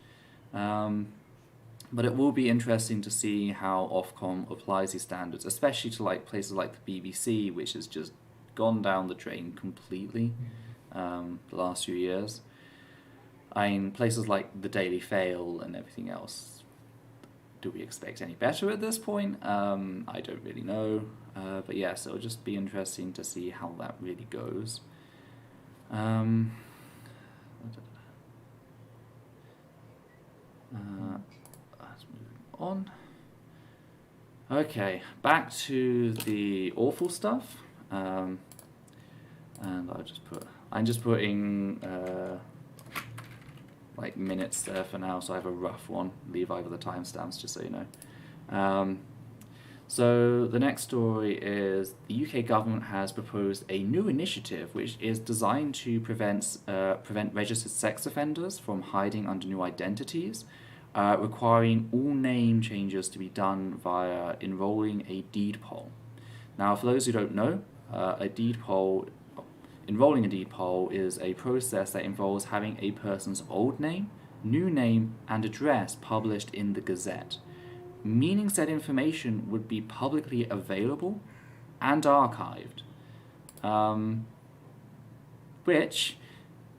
But it will be interesting to see how Ofcom applies these standards, especially to like places like the BBC, which has just gone down the drain completely the last few years. I mean, places like the Daily Fail and everything else, do we expect any better at this point? I don't really know. But yes, it'll just be interesting to see how that really goes. Let's move on. Okay, back to the awful stuff. And I'm just putting like minutes there for now, so I have a rough one. Levi with the timestamps, just so you know. So the next story is the UK government has proposed a new initiative which is designed to prevent registered sex offenders from hiding under new identities, requiring all name changes to be done via enrolling a deed poll. Now, for those who don't know, enrolling a deed poll is a process that involves having a person's old name, new name, and address published in the Gazette, meaning said information would be publicly available and archived. Which,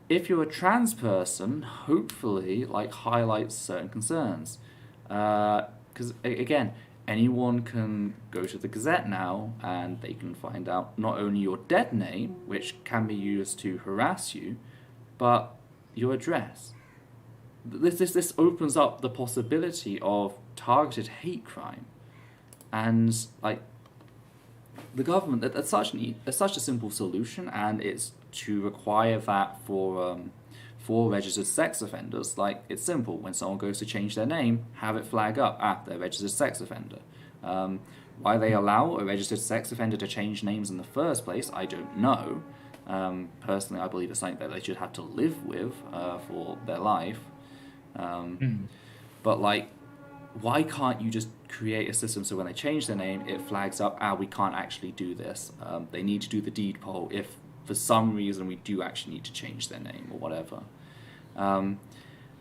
if you're a trans person, hopefully highlights certain concerns. Because again, anyone can go to the Gazette now and they can find out not only your dead name, which can be used to harass you, but your address. This opens up the possibility of targeted hate crime, and the government, that's such a simple solution, and it's to require that for registered sex offenders. It's simple. When someone goes to change their name, have it flag up, they're a registered sex offender. Why they allow a registered sex offender to change names in the first place, I don't know. Personally, I believe it's something that they should have to live with for their life. But why can't you just create a system so when they change their name, it flags up, we can't actually do this. They need to do the deed poll if for some reason we do actually need to change their name or whatever.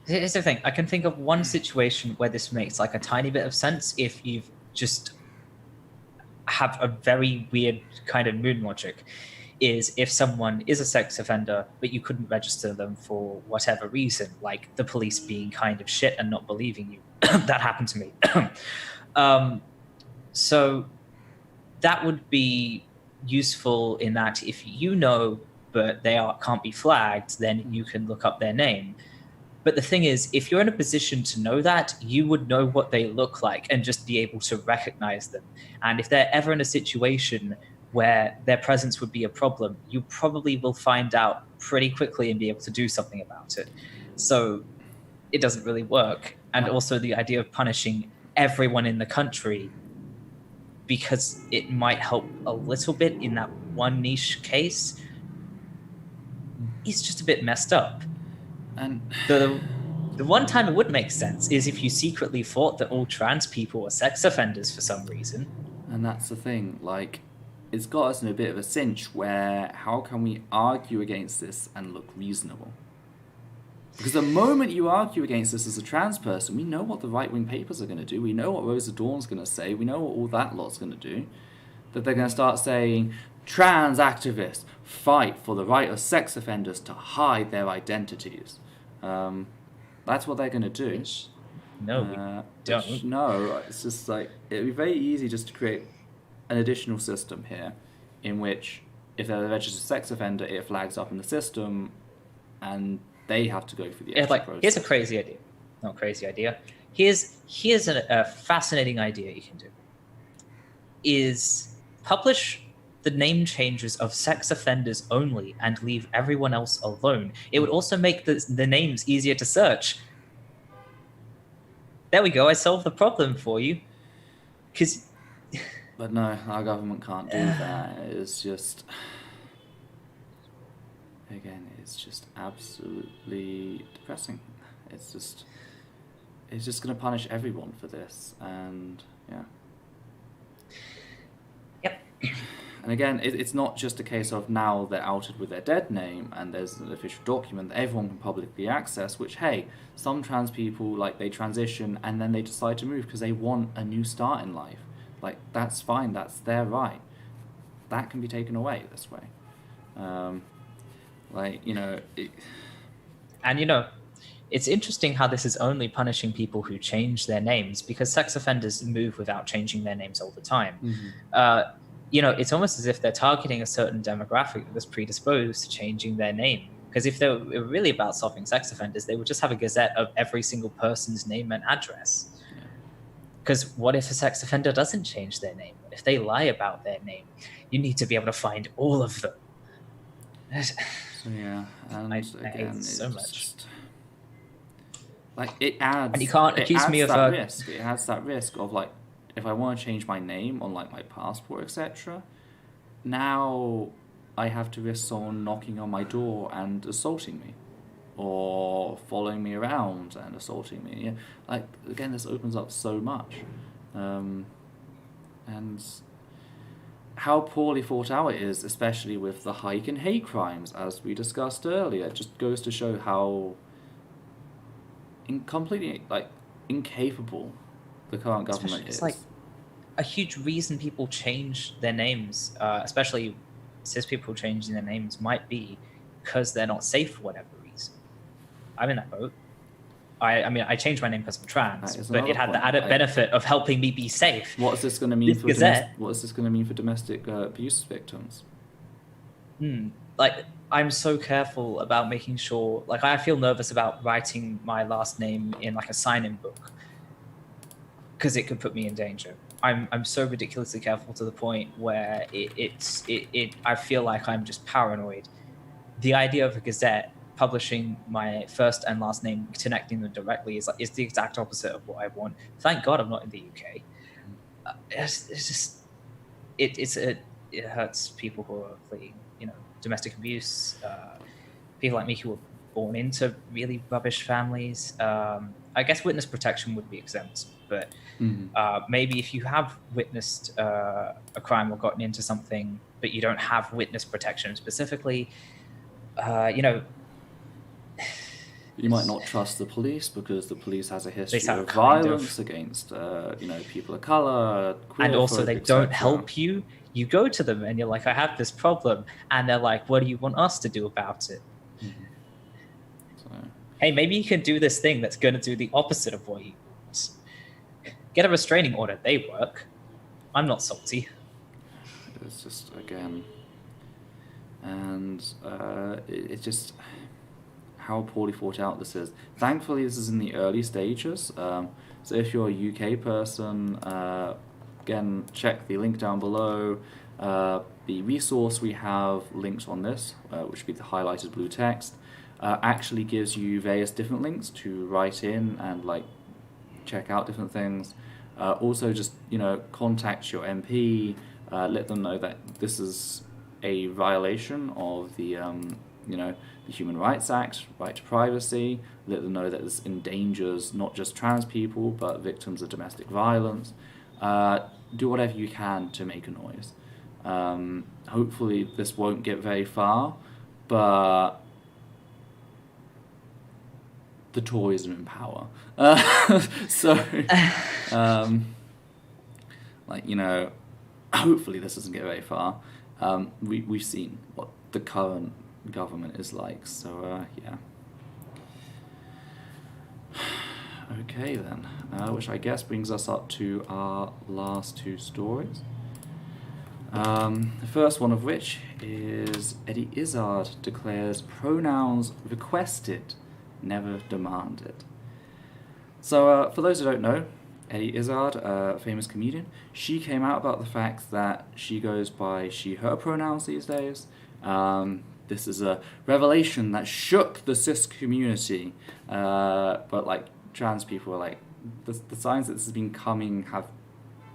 Here's the thing. I can think of one situation where this makes a tiny bit of sense if you've just have a very weird kind of moon logic. Is if someone is a sex offender, but you couldn't register them for whatever reason, like the police being kind of shit and not believing you. That happened to me. So that would be useful in that if you know, but they can't be flagged, then you can look up their name. But the thing is, if you're in a position to know that, you would know what they look like and just be able to recognize them. And if they're ever in a situation where their presence would be a problem, you probably will find out pretty quickly and be able to do something about it. So it doesn't really work. And also the idea of punishing everyone in the country because it might help a little bit in that one niche case is just a bit messed up. And the one time it would make sense is if you secretly thought that all trans people were sex offenders for some reason. And that's the thing, it's got us in a bit of a cinch where how can we argue against this and look reasonable? Because the moment you argue against this as a trans person, we know what the right-wing papers are going to do. We know what Rosa Dawn's going to say. We know what all that lot's going to do. That they're going to start saying, trans activists fight for the right of sex offenders to hide their identities. That's what they're going to do. No, we don't. No, it's just it'd be very easy just to create an additional system here in which if they're a registered sex offender, it flags up in the system and they have to go through the extra process. Here's a crazy idea. Not crazy idea. Here's a fascinating idea you can do. Is publish the name changes of sex offenders only and leave everyone else alone. It would also make the names easier to search. There we go. I solved the problem for you. But no, our government can't do that. It's just... Again, it's just absolutely depressing. It's just going to punish everyone for this, and yeah. Yep. And again, it's not just a case of now they're outed with their dead name and there's an official document that everyone can publicly access, which, hey, some trans people, they transition and then they decide to move because they want a new start in life. That's fine, that's their right. That can be taken away this way. It's interesting how this is only punishing people who change their names, because sex offenders move without changing their names all the time. Mm-hmm. It's almost as if they're targeting a certain demographic that was predisposed to changing their name. Because if they were really about stopping sex offenders, they would just have a gazette of every single person's name and address. Because what if a sex offender doesn't change their name? If they lie about their name, you need to be able to find all of them. So yeah, and I hate again, it so much. just like it adds. And you can't accuse me of that risk. It adds that risk of like, if I want to change my name on like my passport, etc. Now I have to risk someone knocking on my door and assaulting me, or following me around and assaulting me. Yeah, like again, this opens up so much, and how poorly thought out it is, especially with the hike in hate crimes, as we discussed earlier. It just goes to show how completely like incapable the current government is. It's like a huge reason people change their names, especially cis people changing their names, might be because they're not safe for whatever reason. I'm in that boat. I mean, I changed my name because I'm trans, but it had the added benefit of helping me be safe. What is this going to mean for what is this going to mean for domestic abuse victims? Like, I'm so careful about making sure. Like, I feel nervous about writing my last name in like a sign-in book because it could put me in danger. I'm so ridiculously careful to the point where I feel like I'm just paranoid. The idea of a gazette publishing my first and last name, connecting them directly, is the exact opposite of what I want. Thank God I'm not in the UK. It hurts people who are fleeing, domestic abuse. People like me who were born into really rubbish families. I guess witness protection would be exempt, but maybe if you have witnessed a crime or gotten into something, but you don't have witness protection specifically, you might not trust the police because the police has a history of violence against, people of colour, and also they don't help you. You go to them and you're like, I have this problem, and they're like, what do you want us to do about it? So, hey, maybe you can do this thing that's going to do the opposite of what you want. Get a restraining order. They work. I'm not salty. It's just, again, and it's just how poorly thought out this is. Thankfully, this is in the early stages. So if you're a UK person, again, check the link down below. The resource we have linked on this, which would be the highlighted blue text, actually gives you various different links to write in and check out different things. Also, just contact your MP, let them know that this is a violation of the the Human Rights Act, right to privacy. Let them know that this endangers not just trans people but victims of domestic violence. Do whatever you can to make a noise. Hopefully this won't get very far, but the Tories are in power. Hopefully this doesn't get very far. We've seen what the current government is like, so yeah. Okay then, which I guess brings us up to our last two stories. The first one of which is Izzard declares pronouns requested, never demanded. So for those who don't know, Izzard, a famous comedian, she came out about the fact that she goes by she, her pronouns these days. This is a revelation that shook the cis community, but trans people are the signs that this has been coming have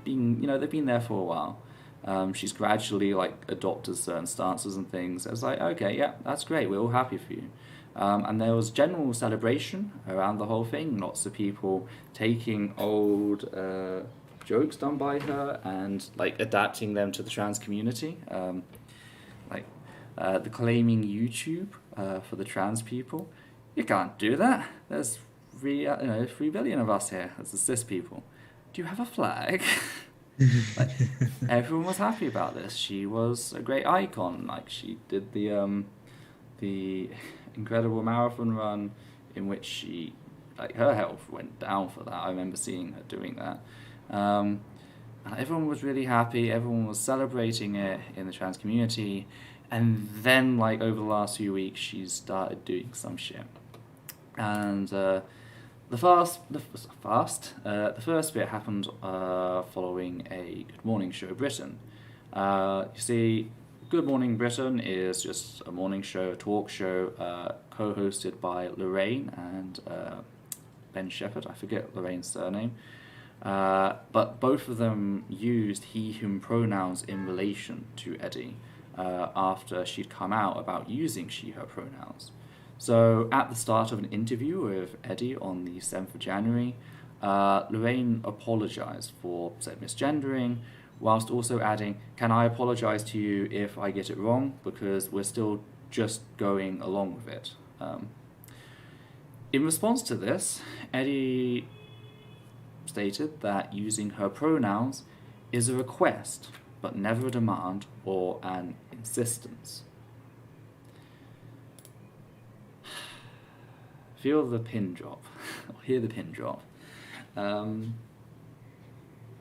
been, they've been there for a while. She's gradually adopted certain stances and things. It's okay, yeah, that's great, we're all happy for you. And there was general celebration around the whole thing, lots of people taking old jokes done by her and adapting them to the trans community. The claiming YouTube for the trans people. You can't do that. There's 3 billion of us here. That's the cis people. Do you have a flag? Everyone was happy about this. She was a great icon. She did the incredible marathon run in which she, her health went down for that. I remember seeing her doing that. And everyone was really happy. Everyone was celebrating it in the trans community. And then, over the last few weeks, she's started doing some shit. And the The first bit happened following a Good Morning Show Britain. You see, Good Morning Britain is just a morning show, a talk show, co-hosted by Lorraine and Ben Shepherd. I forget Lorraine's surname. But both of them used he/him pronouns in relation to Eddie after she'd come out about using she/her pronouns. So at the start of an interview with Eddie on the 7th of January, Lorraine apologised for said misgendering, whilst also adding, "Can I apologise to you if I get it wrong, because we're still just going along with it." In response to this, Eddie stated that using her pronouns is a request, but never a demand or an insistence. Feel the pin drop, or hear the pin drop.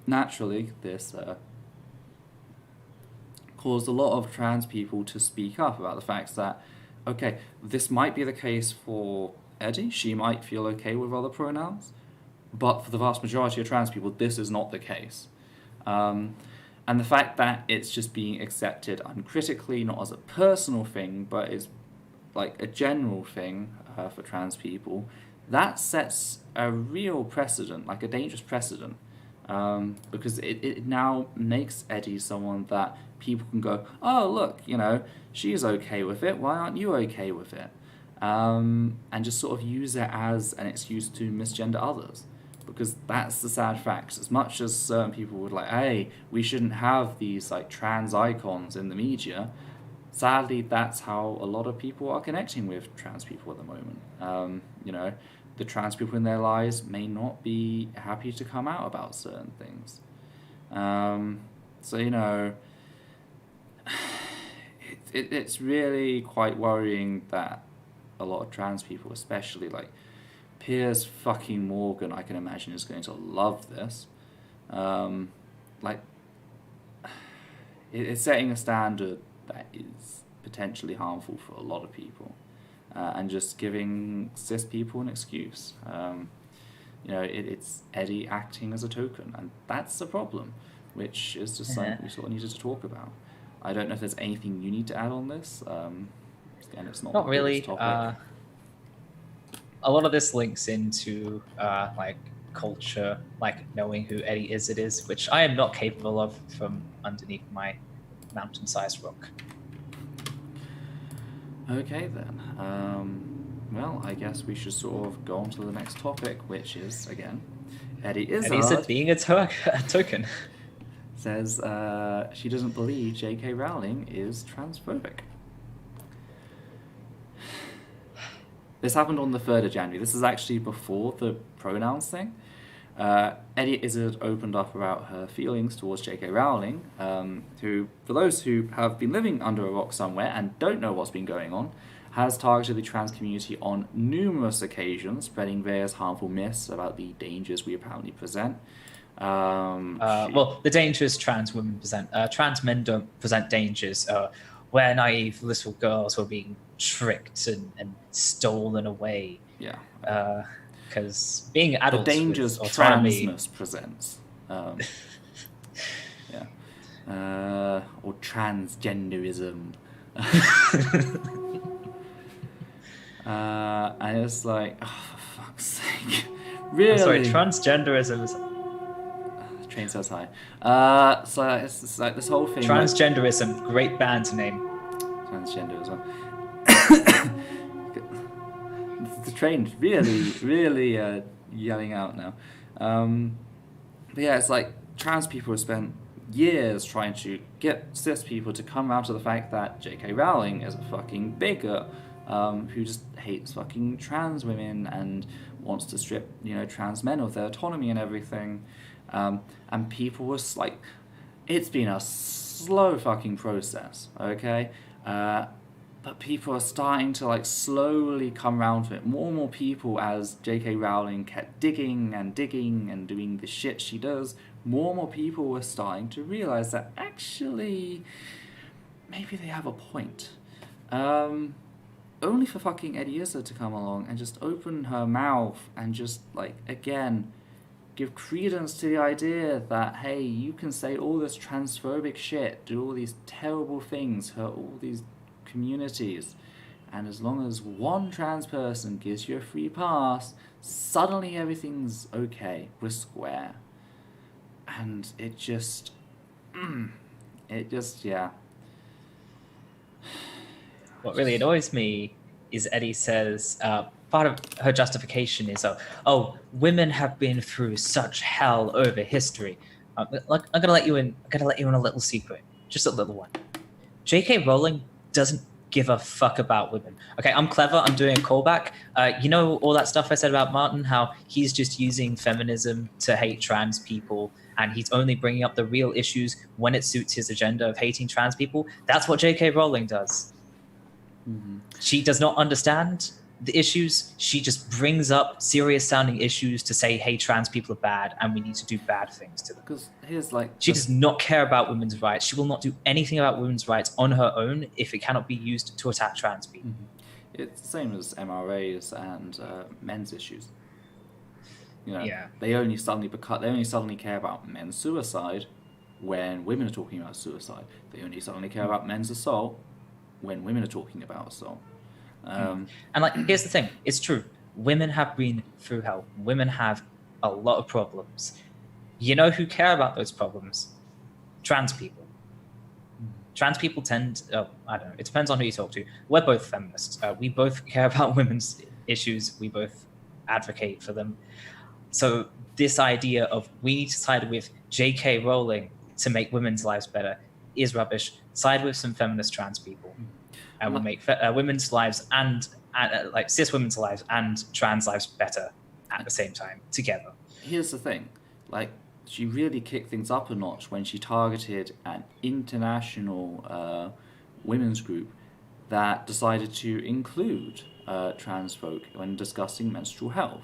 Naturally, this caused a lot of trans people to speak up about the fact that, okay, this might be the case for Eddie, she might feel okay with other pronouns, but for the vast majority of trans people, this is not the case. And the fact that it's just being accepted uncritically, not as a personal thing, but is like a general thing for trans people, that sets a real precedent, like a dangerous precedent, because it now makes Eddie someone that people can go, oh, look, you know, she's okay with it, why aren't you okay with it? And just sort of use it as an excuse to misgender others. Because that's the sad fact. As much as certain people would like, hey, we shouldn't have these like trans icons in the media, sadly, that's how a lot of people are connecting with trans people at the moment. You know, the trans people in their lives may not be happy to come out about certain things. So, you know, it's really quite worrying that a lot of trans people, especially like Piers fucking Morgan, I can imagine, is going to love this. Like, it's setting a standard that is potentially harmful for a lot of people, and just giving cis people an excuse. You know, it's Eddie acting as a token, and that's the problem, which is just something we sort of needed to talk about. I don't know if there's anything you need to add on this. Again, it's not really. Topic. A lot of this links into like culture, like knowing who Eddie Izzard is, which I am not capable of from underneath my mountain-sized rock. Okay then. Well, I guess we should sort of go on to the next topic, which is, again, Eddie Izzard being a token. Says she doesn't believe J.K. Rowling is transphobic. This happened on the 3rd of January. This is actually before the pronouns thing. Eddie Izzard opened up about her feelings towards J.K. Rowling, who, for those who have been living under a rock somewhere and don't know what's been going on, has targeted the trans community on numerous occasions, spreading various harmful myths about the dangers we apparently present. Well, the dangers trans women present. Trans men don't present dangers. We're naive little girls who are being tricked and stolen away. Yeah. Because being adults, the dangers transness presents. Yeah. Or transgenderism. And it's like, oh, for fuck's sake. Really? I'm sorry, transgenderism is... Train says hi. So it's like this whole thing. Transgenderism, like, great band name. Transgender as well. The train's really yelling out now. But yeah, it's like trans people have spent years trying to get cis people to come around to the fact that J.K. Rowling is a fucking bigot who just hates fucking trans women and wants to strip, you know, trans men of their autonomy and everything. And people was like, it's been a slow fucking process, okay? But people are starting to like slowly come around to it. More and more people, as J.K. Rowling kept digging and doing the shit she does, more and more people were starting to realize that actually, maybe they have a point. only for fucking Eddie Izzard to come along and just open her mouth and just, like, again, give credence to the idea that, hey, you can say all this transphobic shit, do all these terrible things, hurt all these communities, and as long as one trans person gives you a free pass, suddenly everything's okay, we're square. And it just, yeah. What really annoys me is Eddie says part of her justification is, women have been through such hell over history. I'm gonna let you in. I'm gonna let you in a little secret, just a little one. J.K. Rowling doesn't give a fuck about women. Okay, I'm clever. I'm doing a callback. You know all that stuff I said about Martyn, how he's just using feminism to hate trans people, and he's only bringing up the real issues when it suits his agenda of hating trans people. That's what J.K. Rowling does. Mm-hmm. She does not understand the issues. She just brings up serious sounding issues to say, hey, trans people are bad and we need to do bad things to them. Because here's like... She does not care about women's rights. She will not do anything about women's rights on her own if it cannot be used to attack trans people. Mm-hmm. It's the same as MRAs and men's issues. You know, yeah. They only suddenly care about men's suicide when women are talking about suicide. They only suddenly care about men's assault when women are talking about assault. And like, here's the thing, it's true. Women have been through hell. Women have a lot of problems. You know who care about those problems? Trans people. Trans people tend, I don't know, it depends on who you talk to. We're both feminists. We both care about women's issues. We both advocate for them. So this idea of we need to side with J.K. Rowling to make women's lives better is rubbish. Side with some feminist trans people, and we'll make women's lives and like cis women's lives and trans lives better at the same time together. Here's the thing, like, she really kicked things up a notch when she targeted an international women's group that decided to include trans folk when discussing menstrual health.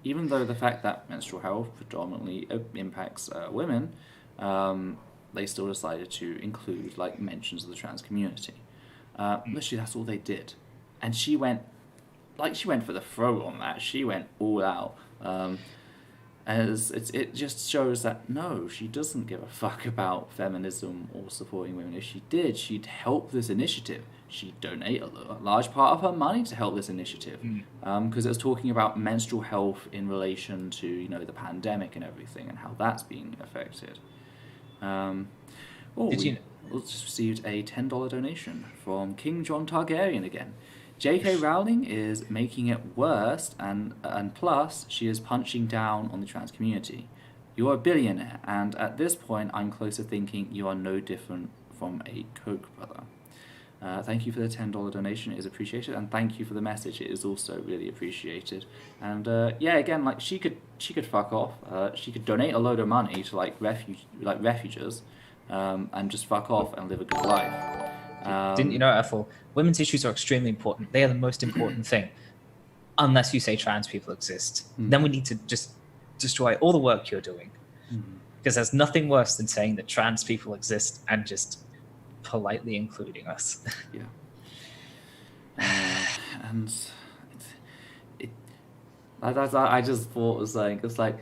Even though the fact that menstrual health predominantly impacts women, they still decided to include like mentions of the trans community. Literally, that's all they did, and she went for the throat on that. She went all out. As it just shows that no, she doesn't give a fuck about feminism or supporting women. If she did, she'd help this initiative. She'd donate a large part of her money to help this initiative, because it was talking about menstrual health in relation to, you know, the pandemic and everything and how that's being affected. We just received a $10 donation from King John Targaryen again. J.K. Rowling is making it worse, and plus, she is punching down on the trans community. You're a billionaire, and at this point, I'm close to thinking you are no different from a Koch brother. Thank you for the $10 donation, it is appreciated, and thank you for the message, it is also really appreciated. And yeah, again, like, she could fuck off. She could donate a load of money to like refuges, and just fuck off and live a good life. Didn't you know, Ethel? Women's issues are extremely important. They are the most important thing. Unless you say trans people exist, then we need to just destroy all the work you're doing. Because there's nothing worse than saying that trans people exist and just politely including us. Yeah. And I just thought it was like,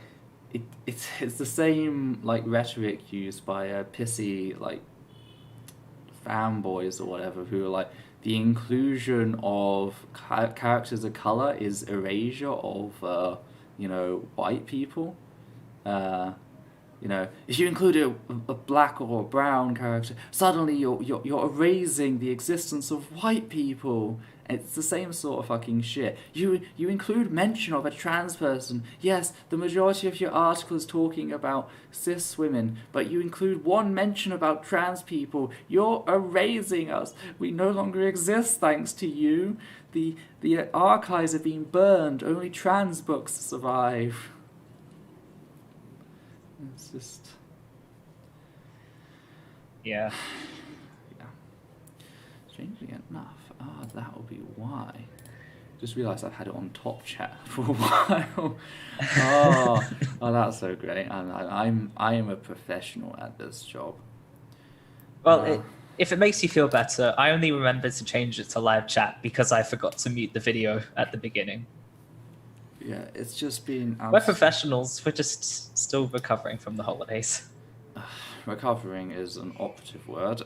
it's the same like rhetoric used by pissy like fanboys or whatever who are like, the inclusion of characters of color is erasure of you know, white people. You know, if you include a black or a brown character, suddenly you're erasing the existence of white people. It's the same sort of fucking shit. You include mention of a trans person. Yes, the majority of your article is talking about cis women, but you include one mention about trans people. You're erasing us. We no longer exist thanks to you. The archives have been burned. Only trans books survive. It's just... Yeah. Yeah. Strangely enough, that will be why. Just realised I've had it on top chat for a while. oh, that's so great. I am a professional at this job. Well, If it makes you feel better, I only remembered to change it to live chat because I forgot to mute the video at the beginning. Yeah, it's just been... We're professionals. We're just still recovering from the holidays. Recovering is an operative word.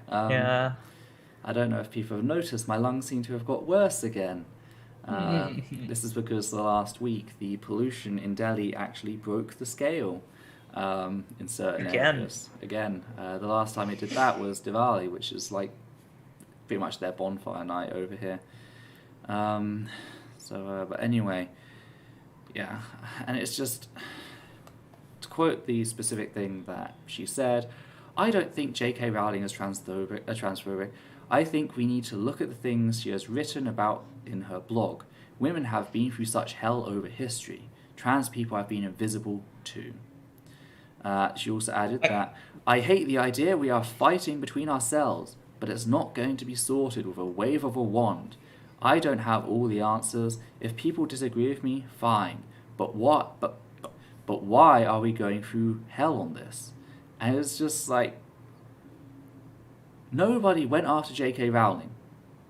Yeah. I don't know if people have noticed, my lungs seem to have got worse again. This is because the last week the pollution in Delhi actually broke the scale in certain areas. Again, the last time it did that was Diwali, which is like pretty much their bonfire night over here. But anyway, yeah, and it's just, to quote the specific thing that she said, I don't think J.K. Rowling is transphobic. I think we need to look at the things she has written about in her blog. Women have been through such hell over history. Trans people have been invisible too. She also added that, I hate the idea we are fighting between ourselves, but it's not going to be sorted with a wave of a wand. I don't have all the answers. If people disagree with me, fine. But why are we going through hell on this? And it's just like, nobody went after J.K. Rowling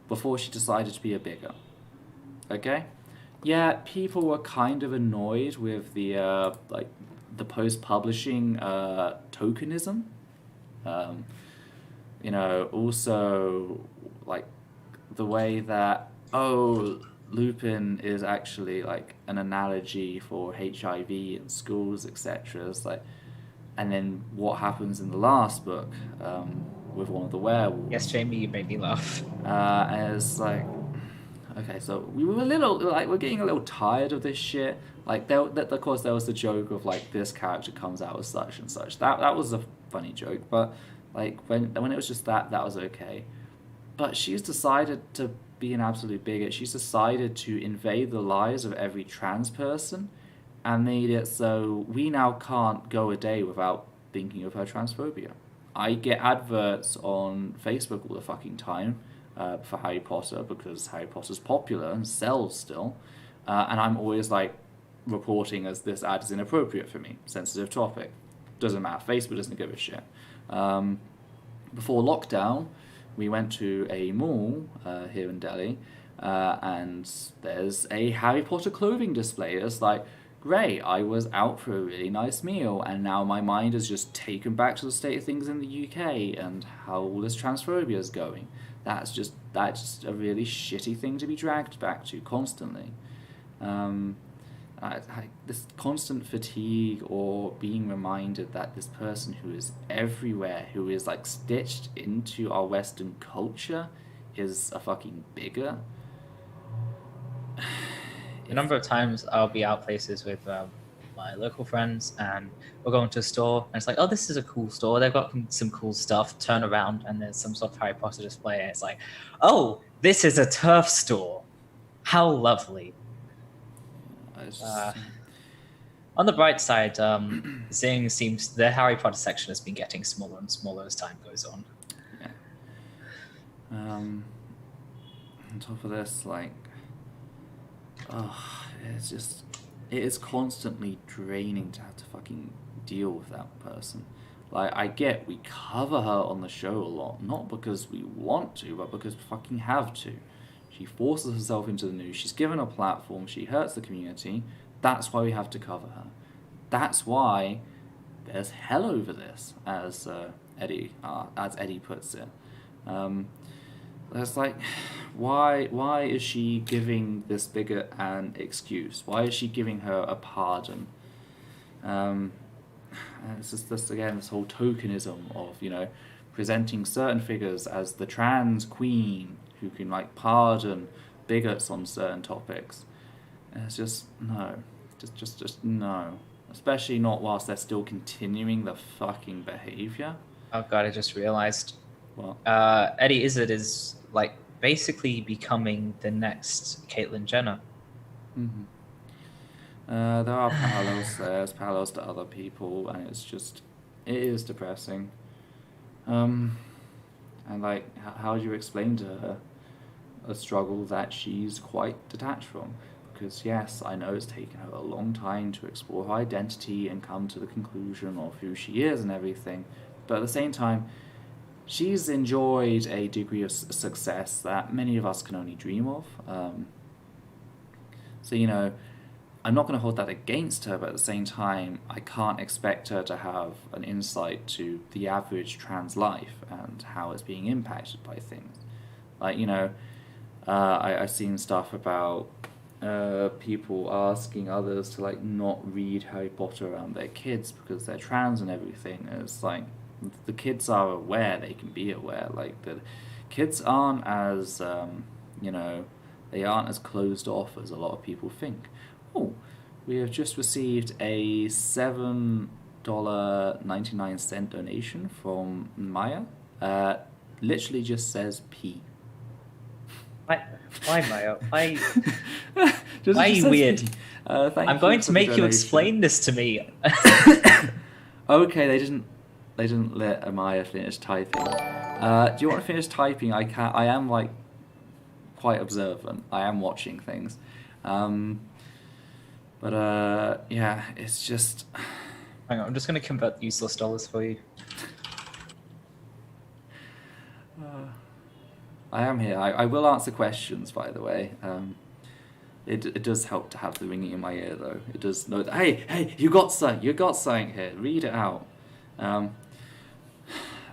before she decided to be a bigger. Okay? Yeah, people were kind of annoyed with the post-publishing tokenism. Also, like, the way that, Lupin is actually, like, an analogy for HIV in schools, etc. It's like, and then what happens in the last book with one of the werewolves. Yes, Jamie, you made me laugh. And it's like, okay, so we were we're getting a little tired of this shit. Like, of course, there was the joke of, like, this character comes out as such and such. That was a funny joke, but, like, when it was just that was okay. But she's decided to be an absolute bigot. She's decided to invade the lives of every trans person and made it so we now can't go a day without thinking of her transphobia. I get adverts on Facebook all the fucking time for Harry Potter because Harry Potter's popular and sells still, and I'm always like reporting as this ad is inappropriate for me, sensitive topic. Doesn't matter, Facebook doesn't give a shit. Before lockdown, we went to a mall here in Delhi, and there's a Harry Potter clothing display. It's like, great, I was out for a really nice meal, and now my mind is just taken back to the state of things in the UK and how all this transphobia is going. That's just a really shitty thing to be dragged back to constantly. This constant fatigue or being reminded that this person who is everywhere, who is like stitched into our Western culture, is a fucking bigot. A number of times I'll be out places with my local friends and we'll go into a store and it's like, oh, this is a cool store. They've got some cool stuff. Turn around and there's some sort of Harry Potter display and it's like, oh, this is a turf store. How lovely. On the bright side, Zing seems the Harry Potter section has been getting smaller and smaller as time goes on. Yeah. On top of this, like, it is constantly draining to have to fucking deal with that person. Like, I get we cover her on the show a lot, not because we want to, but because we fucking have to. She forces herself into the news, she's given a platform, she hurts the community, that's why we have to cover her. That's why there's hell over this, as Eddie puts it. It's like, why is she giving this bigot an excuse? Why is she giving her a pardon? And it's just this, again, this whole tokenism of, presenting certain figures as the trans queen who can, like, pardon bigots on certain topics. And it's just, no. Just no. Especially not whilst they're still continuing the fucking behaviour. Oh god, I just realised. What? Eddie Izzard is, like, basically becoming the next Caitlyn Jenner. Mm-hmm. There are parallels there, there's parallels to other people, and it is depressing. And, like, how do you explain to her a struggle that she's quite detached from? Because, yes, I know it's taken her a long time to explore her identity and come to the conclusion of who she is and everything, but at the same time, she's enjoyed a degree of success that many of us can only dream of. So, you know, I'm not going to hold that against her, but at the same time, I can't expect her to have an insight to the average trans life and how it's being impacted by things. Like, you know, I've seen stuff about people asking others to, like, not read Harry Potter around their kids because they're trans and everything. And it's like, the kids are aware, they can be aware. Like, the kids aren't as, you know, they aren't as closed off as a lot of people think. Oh, we have just received a $7.99 donation from Maya. Literally just says P. Why Maya? Why Why are you weird? Thank I'm going to make you donation. explain this to me. Okay, they didn't let Amaya finish typing. Do you want to finish typing? I can. I am, like, quite observant. I am watching things. But yeah, it's just... Hang on, I'm just going to convert useless dollars for you. I am here. I will answer questions, by the way. It does help to have the ringing in my ear, though. It does know that, hey, you got something here. Read it out. Yeah,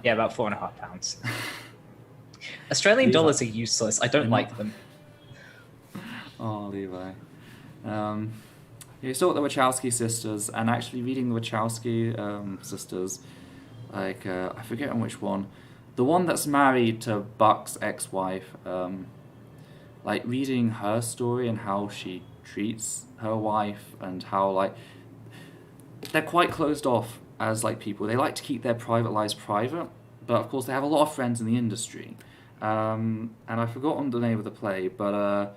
about £4.50. Australian dollars are useless. I don't like them. Oh, Levi. You saw the Wachowski sisters, and actually reading the Wachowski sisters, like, I forget on which one. The one that's married to Buck's ex-wife, like, reading her story and how she treats her wife and how, like, they're quite closed off as, like, people. They like to keep their private lives private, but of course they have a lot of friends in the industry. And I've forgotten the name of the play, but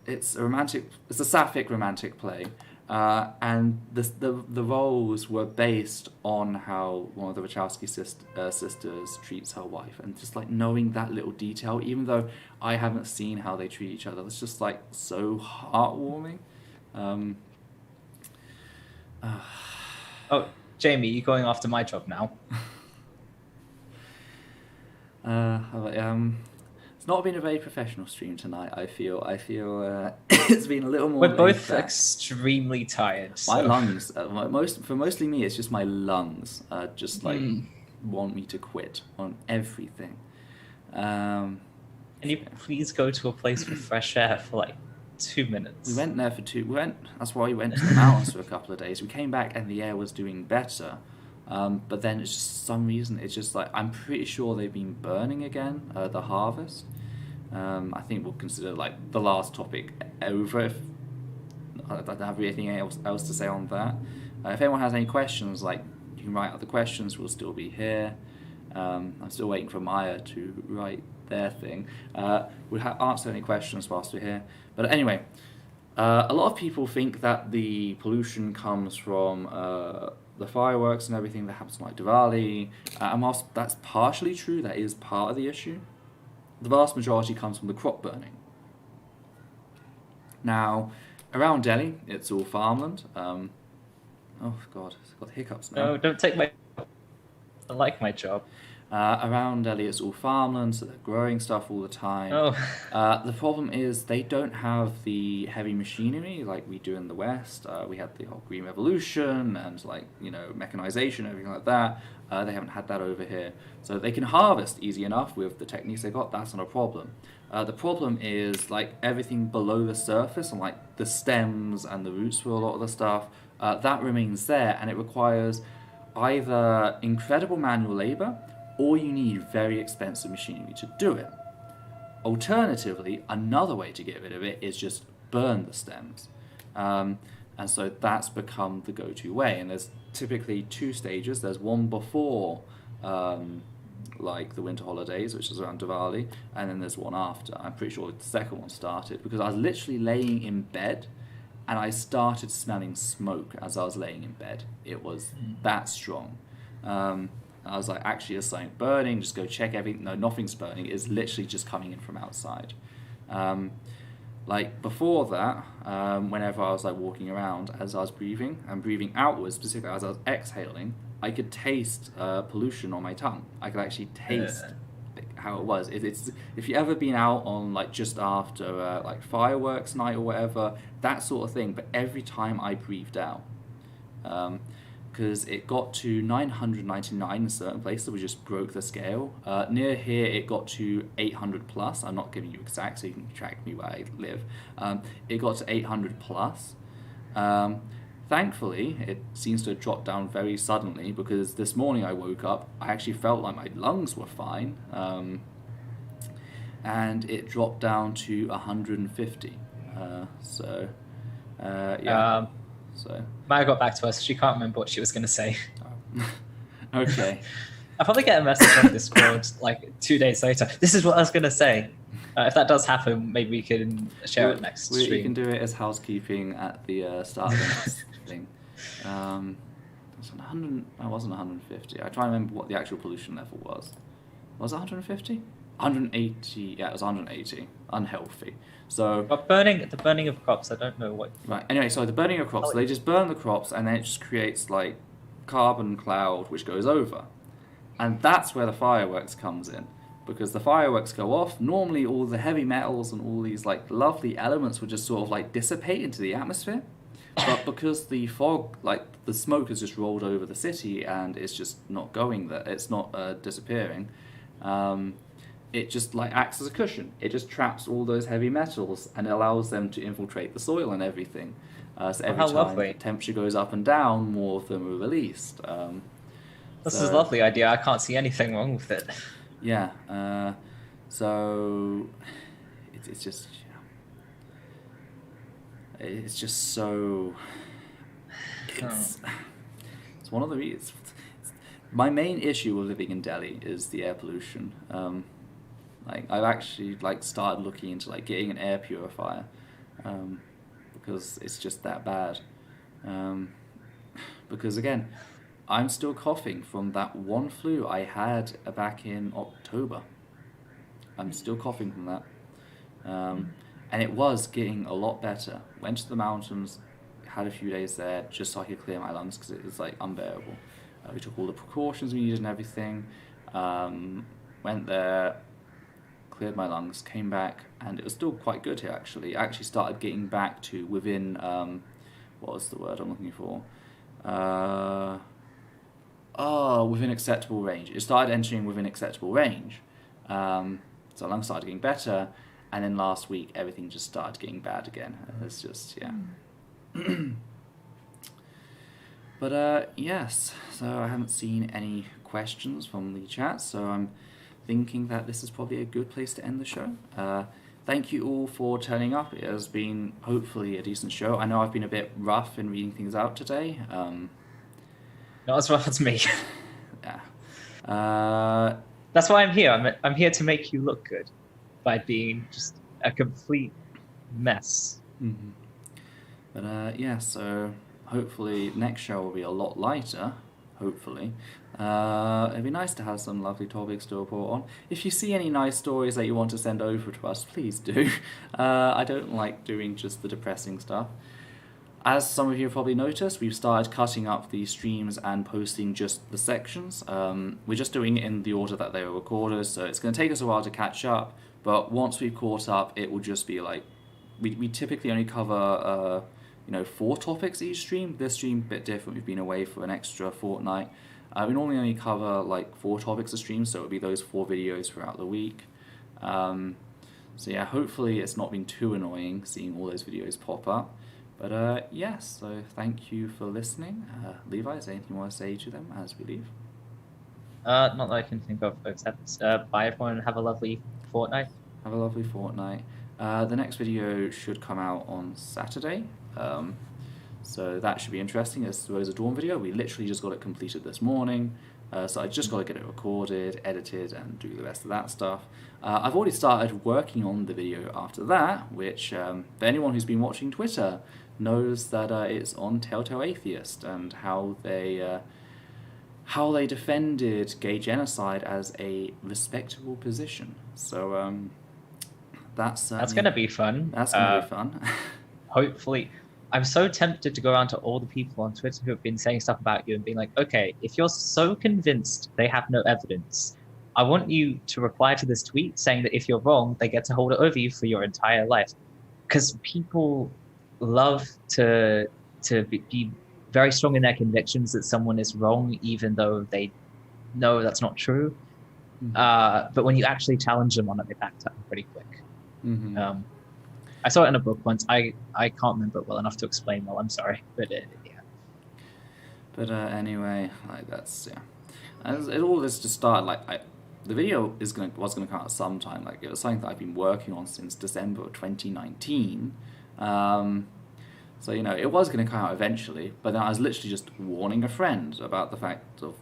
it's a sapphic romantic play, and the roles were based on how one of the Wachowski sisters treats her wife, and just, like, knowing that little detail, even though I haven't seen how they treat each other, it's just, like, so heartwarming. Oh, Jamie, you're going after my job now. It's not been a very professional stream tonight. I feel it's been a little more. We're both extremely tired. So. My lungs, mostly me, it's just my lungs, just like want me to quit on everything. Can you please go to a place with fresh air for, like, 2 minutes? We went there for that's why we went to the mountains for a couple of days. We came back and the air was doing better. But then it's just some reason, it's just like, I'm pretty sure they've been burning again, the harvest. I think we'll consider, like, the last topic over. If I don't have anything else to say on that. If anyone has any questions, like, you can write out the questions, we'll still be here. I'm still waiting for Maya to write their thing. We'll answer any questions whilst we're here. But anyway, a lot of people think that the pollution comes from the fireworks and everything that happens, like Diwali, and whilst that's partially true, that is part of the issue, the vast majority comes from the crop burning. Now, around Delhi, it's all farmland. Oh God, I've got hiccups now. No, don't take my... I like my job. Around Delhi, it's all farmland, so they're growing stuff all the time. Oh. The problem is they don't have the heavy machinery like we do in the West. We had the whole Green Revolution and, like, you know, mechanization, everything like that. They haven't had that over here. So they can harvest easy enough with the techniques they got. That's not a problem. The problem is, like, everything below the surface and, like, the stems and the roots for a lot of the stuff, that remains there, and it requires either incredible manual labor or you need very expensive machinery to do it. Alternatively, another way to get rid of it is just burn the stems. And so that's become the go-to way. And there's typically 2 stages. There's one before, like, the winter holidays, which is around Diwali, and then there's one after. I'm pretty sure the second one started because I was literally laying in bed and I started smelling smoke as I was laying in bed. It was that strong. I was like, actually, there's something burning, just go check everything. No, nothing's burning. It's literally just coming in from outside. Like, before that, whenever I was, like, walking around, as I was breathing, and breathing outwards, specifically as I was exhaling, I could taste pollution on my tongue. I could actually taste how it was. It's if you ever been out on like just after like fireworks night or whatever, that sort of thing. But every time I breathed out, because it got to 999 in a certain places, we just broke the scale. Near here, it got to 800 plus. I'm not giving you exact, so you can track me where I live. It got to 800 plus. Thankfully, it seems to have dropped down very suddenly, because this morning I woke up, I actually felt like my lungs were fine, and it dropped down to 150. So. Maya got back to us. She can't remember what she was going to say. Okay. I'll probably get a message on Discord like 2 days later. This is what I was going to say. If that does happen, maybe we can share it next stream. We can do it as housekeeping at the start of the next thing. It was 100. I wasn't 150. I try to remember what the actual pollution level was. Was it 150? 180. Yeah, it was 180. Unhealthy. So. But the burning of crops. I don't know what. Right. Anyway, so the burning of crops. They just burn the crops, and then it just creates like carbon cloud, which goes over, and that's where the fireworks comes in. Because the fireworks go off, normally all the heavy metals and all these like lovely elements would just sort of like dissipate into the atmosphere. But because the fog, like the smoke has just rolled over the city and it's just not going there, it's not disappearing, it just like acts as a cushion. It just traps all those heavy metals and allows them to infiltrate the soil and everything. So every time the temperature goes up and down, more of them are released. This is a lovely idea. I can't see anything wrong with it. Yeah, so it's just, it's just so, it's one of the reasons. My main issue with living in Delhi is the air pollution. Like I've actually like started looking into like getting an air purifier, because it's just that bad. Because again, I'm still coughing from that one flu I had back in October. I'm still coughing from that. And it was getting a lot better. Went to the mountains, had a few days there just so I could clear my lungs because it was like unbearable. We took all the precautions we needed and everything. Went there, cleared my lungs, came back, and it was still quite good here actually. I actually started getting back to within, what was the word I'm looking for? Within acceptable range. It started entering within acceptable range. So lungs started getting better, and then last week everything just started getting bad again. It's just, yeah. But yes, so I haven't seen any questions from the chat, so I'm thinking that this is probably a good place to end the show. Thank you all for turning up. It has been hopefully a decent show. I know I've been a bit rough in reading things out today. Not as rough as me. Yeah. That's why I'm here. I'm here to make you look good by being just a complete mess. Mm-hmm. But yeah, so hopefully next show will be a lot lighter. Hopefully. It'd be nice to have some lovely topics to report on. If you see any nice stories that you want to send over to us, please do. I don't like doing just the depressing stuff. As some of you have probably noticed, we've started cutting up the streams and posting just the sections. We're just doing it in the order that they were recorded, so it's going to take us a while to catch up, but once we've caught up, it will just be like, we typically only cover 4 topics each stream. This stream, a bit different, we've been away for an extra fortnight. We normally only cover like 4 topics a stream, so it'll be those 4 videos throughout the week. So yeah, hopefully it's not been too annoying seeing all those videos pop up. But yes, so thank you for listening. Levi, is there anything you want to say to them as we leave? Not that I can think of, except bye everyone, have a lovely fortnight. Have a lovely fortnight. The next video should come out on Saturday. So that should be interesting. It's the Rose of Dawn video. We literally just got it completed this morning. So I just got to get it recorded, edited, and do the rest of that stuff. I've already started working on the video after that, which for anyone who's been watching Twitter knows that it's on Telltale Atheist and how they defended gay genocide as a respectable position. So that's going to be fun. That's going to be fun. Hopefully, I'm so tempted to go around to all the people on Twitter who have been saying stuff about you and being like, okay, if you're so convinced they have no evidence, I want you to reply to this tweet saying that if you're wrong, they get to hold it over you for your entire life. Because people love to be very strong in their convictions that someone is wrong, even though they know that's not true. But when you actually challenge them on it, they back up pretty quick. I saw it in a book once. I can't remember it well enough to explain well. I'm sorry, but yeah. But anyway, like that's it all this to start. Like the video was gonna come out sometime. Like it was something that I've been working on since December of 2019. So it was gonna come out eventually. But then I was literally just warning a friend about the fact of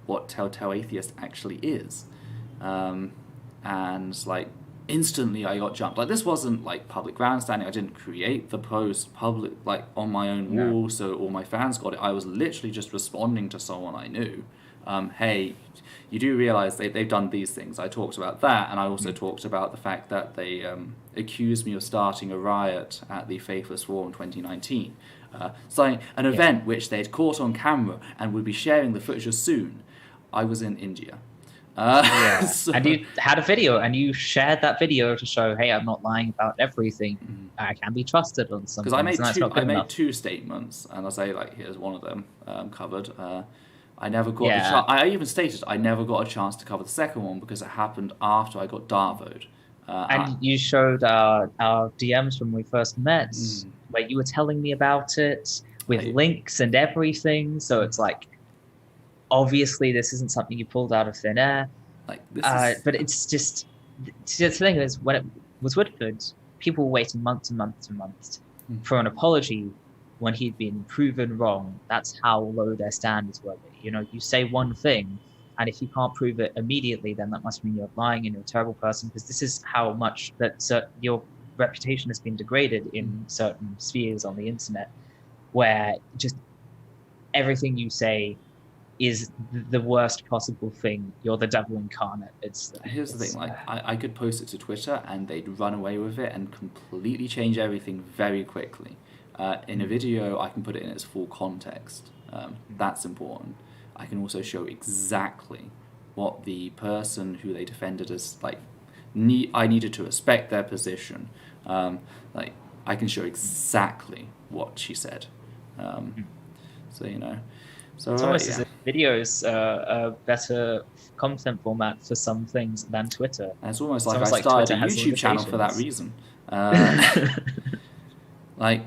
what Telltale Atheist actually is, and like instantly I got jumped. Like this wasn't like public grandstanding. I didn't create the post public like on my own wall so all my fans got it. I was literally just responding to someone I knew. Hey, you do realize they've done these things. I talked about that, and I also talked about the fact that they accused me of starting a riot at the Faithless Forum 2019, starting an event which they'd caught on camera and would be sharing the footage of soon. I was in India. So, and you had a video, and you shared that video to show, hey, I'm not lying about everything. I can be trusted on some things. Because I made two statements, and I say like, here's one of them covered. I never got the chance. I even stated I never got a chance to cover the second one because it happened after I got Darvoed. And you showed our DMs when we first met, where you were telling me about it with links and everything. So it's like, obviously, this isn't something you pulled out of thin air. Like but it's just the thing is, when it was Woodford, people were waiting months and months and months for an apology when he'd been proven wrong. That's how low their standards were. You say one thing, and if you can't prove it immediately, then that must mean you're lying and you're a terrible person, because this is how much that your reputation has been degraded in certain spheres on the internet, where just everything you say is the worst possible thing. You're the devil incarnate. Here's the thing, like I could post it to Twitter and they'd run away with it and completely change everything very quickly. In a video, I can put it in its full context. That's important. I can also show exactly what the person who they defended as like I needed to respect their position. Like I can show exactly what she said. So it's almost as if videos are a better content format for some things than Twitter. And it's almost like I started a YouTube channel for that reason. Like,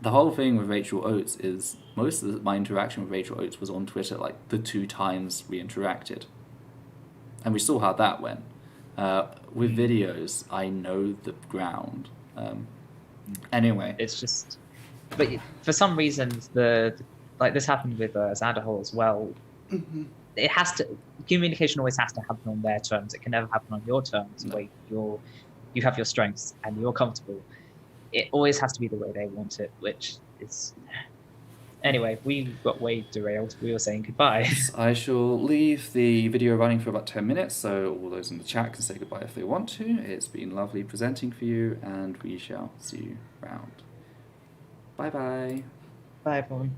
the whole thing with Rachel Oates is most of my interaction with Rachel Oates was on Twitter, like the 2 times we interacted. And we saw how that went. With videos, I know the ground. Anyway. It's just... But for some reason, like this happened with Zanderhole as well. It has to... Communication always has to happen on their terms. It can never happen on your terms, where you have your strengths and you're comfortable. It always has to be the way they want it, which is... Anyway, we got way derailed. We were saying goodbye. I shall leave the video running for about 10 minutes, so all those in the chat can say goodbye if they want to. It's been lovely presenting for you, and we shall see you round. Bye-bye. Bye, everyone.